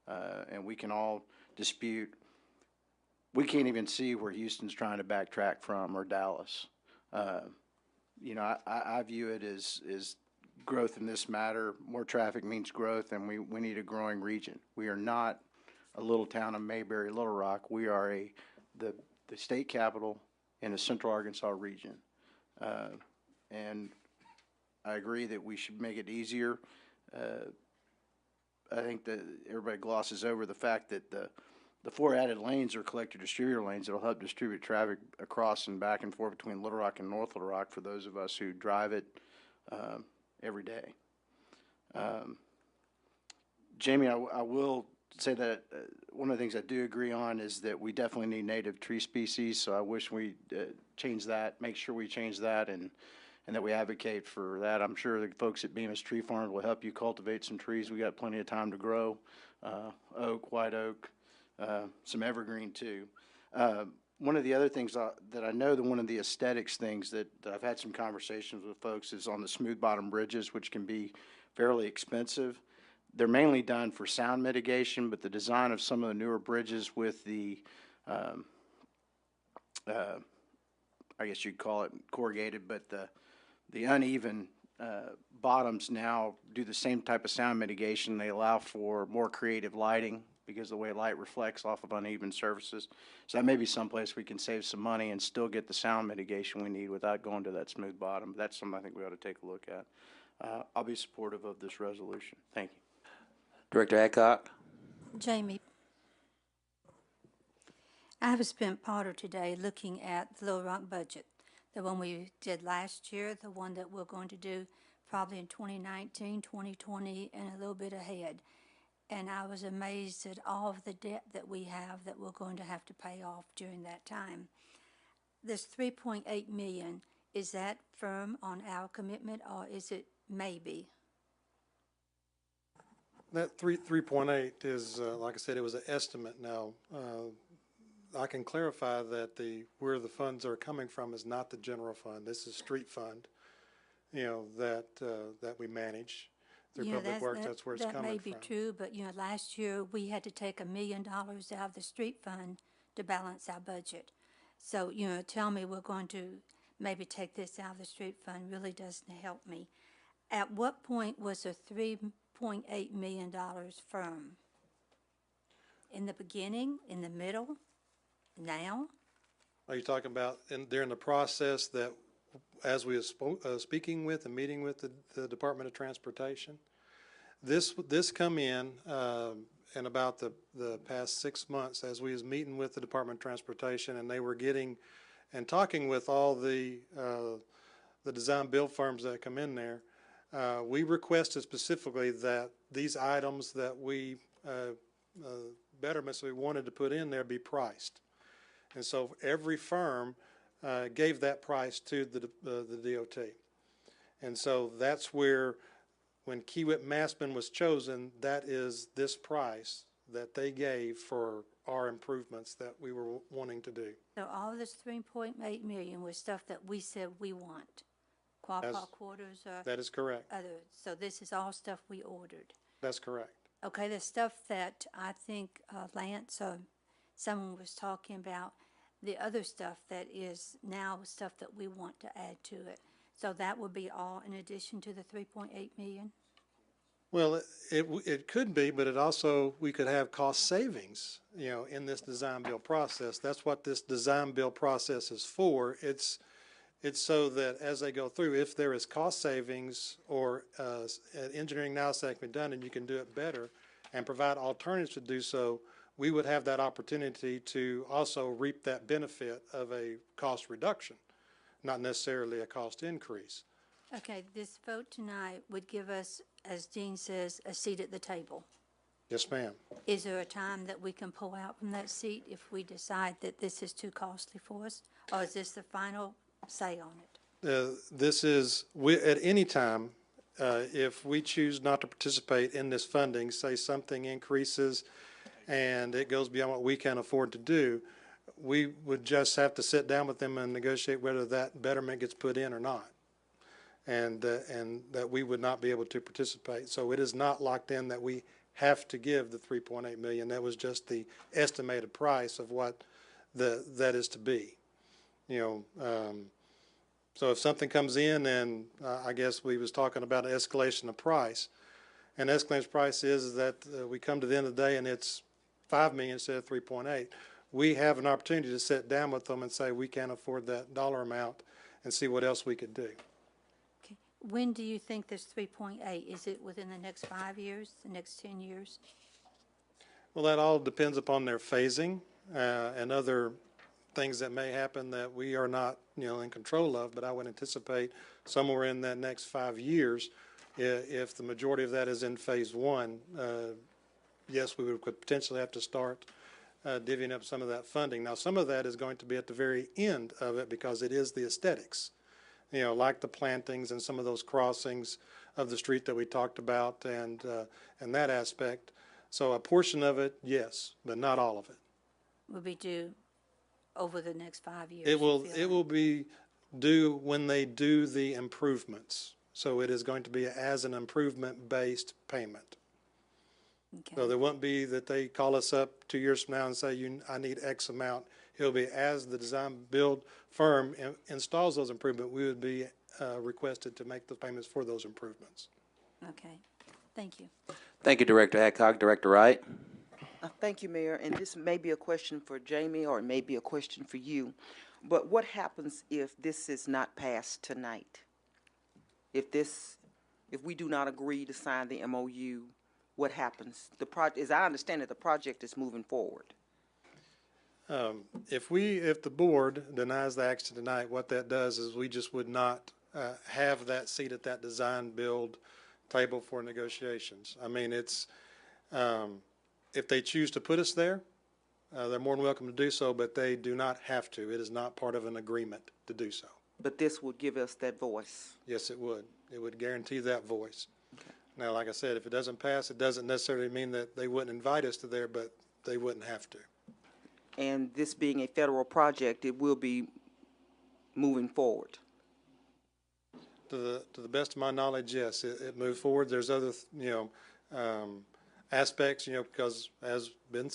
and we can all dispute, we can't even see where Houston's trying to backtrack from, or Dallas. I view it as growth in this matter. More traffic means growth, and we need a growing region. We are not a little town of Mayberry, Little Rock. We are the state capital in the central Arkansas region. And I agree that we should make it easier. I think that everybody glosses over the fact that the 4 added lanes are collector distributor lanes that will help distribute traffic across and back and forth between Little Rock and North Little Rock for those of us who drive it every day. Jamie, I will say that one of the things I do agree on is that we definitely need native tree species, so I wish we change that, make sure we change that, and that we advocate for that. I'm sure the folks at Bemis Tree Farm will help you cultivate some trees. We got plenty of time to grow oak, white oak, some evergreen too. One of the other things that I know that one of the aesthetics things that I've had some conversations with folks is on the smooth bottom bridges, which can be fairly expensive. They're mainly done for sound mitigation, but the design of some of the newer bridges with the, I guess you'd call it corrugated, but the uneven bottoms now do the same type of sound mitigation. They allow for more creative lighting because the way light reflects off of uneven surfaces. So that may be someplace we can save some money and still get the sound mitigation we need without going to that smooth bottom. That's something I think we ought to take a look at. I'll be supportive of this resolution. Thank you. Director Adcock. Jamie, I have spent part of today looking at the Little Rock budget, the one we did last year, the one that we're going to do probably in 2019, 2020, and a little bit ahead. And I was amazed at all of the debt that we have that we're going to have to pay off during that time. This 3.8 million, is that firm on our commitment, or is it maybe? That 3.8 is, like I said, it was an estimate. Now, I can clarify that where the funds are coming from is not the general fund. This is street fund, that we manage through Public Works. That's where it's coming from. That may be true, but last year we had to take $1 million out of the street fund to balance our budget. So tell me we're going to maybe take this out of the street fund really doesn't help me. At what point was the $3.8 million firm? In the beginning, in the middle, now? Are you talking about during the process that, as we were speaking with and meeting with the Department of Transportation? This come in about the past 6 months as we was meeting with the Department of Transportation, and they were getting and talking with all the design build firms that come in there. We requested specifically that these items that betterments we wanted to put in there be priced. And so every firm gave that price to the DOT. And so that's where, when Kiewit Maspin was chosen, that is this price that they gave for our improvements that we were wanting to do. So all this 3.8 million was stuff that we said we want. Quapaw quarters or that is correct. Other. So this is all stuff we ordered. That's correct. Okay, the stuff that I think Lance or someone was talking about, the other stuff that is now stuff that we want to add to it. So that would be all in addition to the 3.8 million? Well, it could be, but it also, we could have cost savings, in this design build process. That's what this design build process is for. It's so that as they go through, if there is cost savings or engineering analysis that can be done and you can do it better and provide alternatives to do so, we would have that opportunity to also reap that benefit of a cost reduction, not necessarily a cost increase. Okay, this vote tonight would give us, as Dean says, a seat at the table. Yes, ma'am. Is there a time that we can pull out from that seat if we decide that this is too costly for us? Or is this the final say on it? This is, at any time, if we choose not to participate in this funding, say something increases and it goes beyond what we can afford to do, we would just have to sit down with them and negotiate whether that betterment gets put in or not. And that we would not be able to participate. So it is not locked in that we have to give the 3.8 million. That was just the estimated price of what that is to be. So if something comes in, and I guess we was talking about an escalation of price, and escalation of price is that we come to the end of the day and it's 5 million instead of 3.8. We have an opportunity to sit down with them and say we can't afford that dollar amount and see what else we could do. Okay. When do you think this 3.8, is it within the next 5 years, the next 10 years? Well, that all depends upon their phasing and other things that may happen that we are not, in control of, but I would anticipate somewhere in that next 5 years, if the majority of that is in phase one, yes, we could potentially have to start divvying up some of that funding. Now, some of that is going to be at the very end of it because it is the aesthetics, like the plantings and some of those crossings of the street that we talked about and that aspect. So a portion of it, yes, but not all of it. Will be due over the next 5 years? It will be due when they do the improvements. So it is going to be as an improvement-based payment. Okay. So there won't be that they call us up 2 years from now and say, I need X amount. It'll be as the design build firm installs those improvements, we would be requested to make the payments for those improvements. Okay. Thank you. Thank you, Director Adcock. Director Wright. Thank you, Mayor, and this may be a question for Jamie or it may be a question for you. But what happens if this is not passed tonight? If we do not agree to sign the MOU, what happens? As I understand it, the project is moving forward. If the board denies the action tonight, what that does is we just would not have that seat at that design build table for negotiations. I mean, it's, if they choose to put us there, they're more than welcome to do so, but they do not have to. It is not part of an agreement to do so. But this would give us that voice. Yes, it would. It would guarantee that voice. Okay. Now, like I said, if it doesn't pass, it doesn't necessarily mean that they wouldn't invite us to there, but they wouldn't have to. And this being a federal project, it will be moving forward. To the best of my knowledge, yes, it moved forward. There's other, aspects, because as been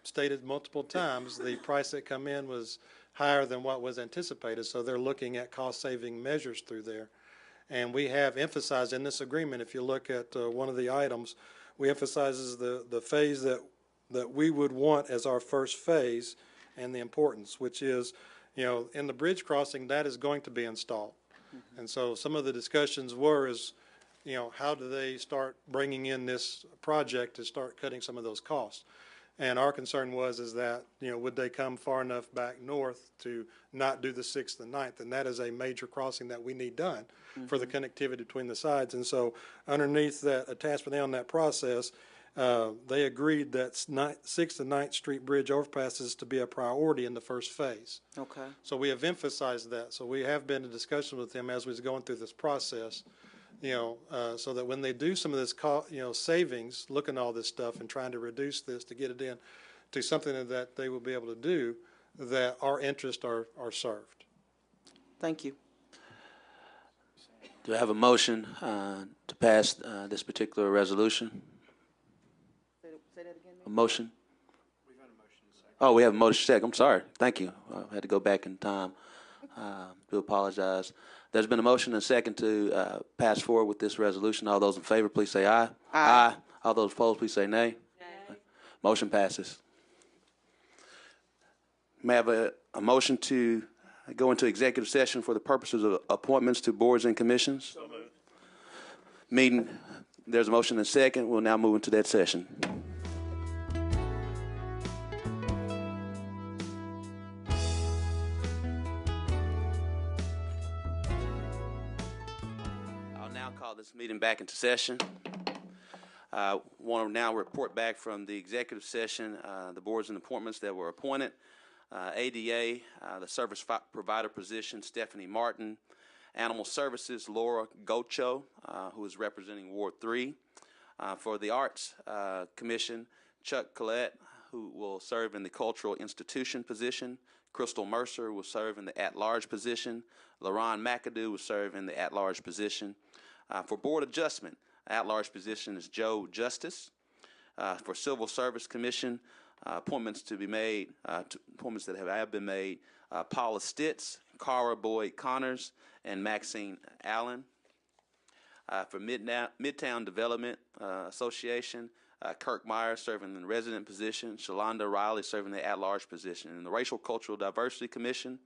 stated multiple times, the price that come in was higher than what was anticipated. So they're looking at cost-saving measures through there. And we have emphasized in this agreement, if you look at one of the items, we emphasizes the phase that we would want as our first phase and the importance, which is, in the bridge crossing, that is going to be installed. Mm-hmm. And so some of the discussions is, how do they start bringing in this project to start cutting some of those costs? And our concern is that, would they come far enough back north to not do the 6th and 9th? And that is a major crossing that we need done for the connectivity between the sides. And so underneath that attachment on that process, they agreed that 6th and 9th Street Bridge overpasses to be a priority in the first phase. Okay. So we have emphasized that. So we have been in discussion with them as we was going through this process, so that when they do some of this, savings, looking at all this stuff and trying to reduce this to get it in to something that they will be able to do, that our interests are served. Thank you. Do I have a motion to pass this particular resolution? Say that again. A motion? We've had a motion second. Oh, we have a motion second. I'm sorry. Thank you. I had to go back in time. Do apologize. There's been a motion and a second to pass forward with this resolution. All those in favor, please say aye. Aye. All those opposed, please say nay. Nay. Motion passes. May I have a motion to go into executive session for the purposes of appointments to boards and commissions? So moved. There's a motion and a second. We'll now move into that session. Call this meeting back into session. I want to now report back from the executive session the boards and appointments that were appointed. ADA, the service provider position, Stephanie Martin. Animal Services, Laura Gocho, who is representing Ward 3. For the Arts Commission, Chuck Collette, who will serve in the Cultural Institution position. Crystal Mercer will serve in the at-large position. LaRon McAdoo will serve in the at-large position. For Board Adjustment, at-large position is Joe Justice. For Civil Service Commission, appointments to be made, appointments that have been made, Paula Stitz, Cara Boyd Connors, and Maxine Allen. For Midtown Development Association, Kirk Meyer serving in the resident position, Shalonda Riley serving the at-large position. In the Racial Cultural Diversity Commission,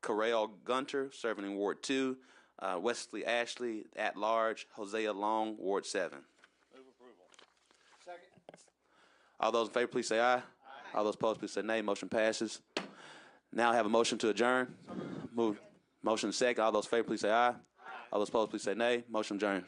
Correll Gunter serving in Ward 2, Wesley Ashley at large, Hosea Long, Ward 7. Move approval. Second. All those in favor, please say aye. Aye. All those opposed, please say nay. Motion passes. Now I have a motion to adjourn. Move. Motion second. All those in favor, please say aye. All those opposed, please say nay. Motion adjourned.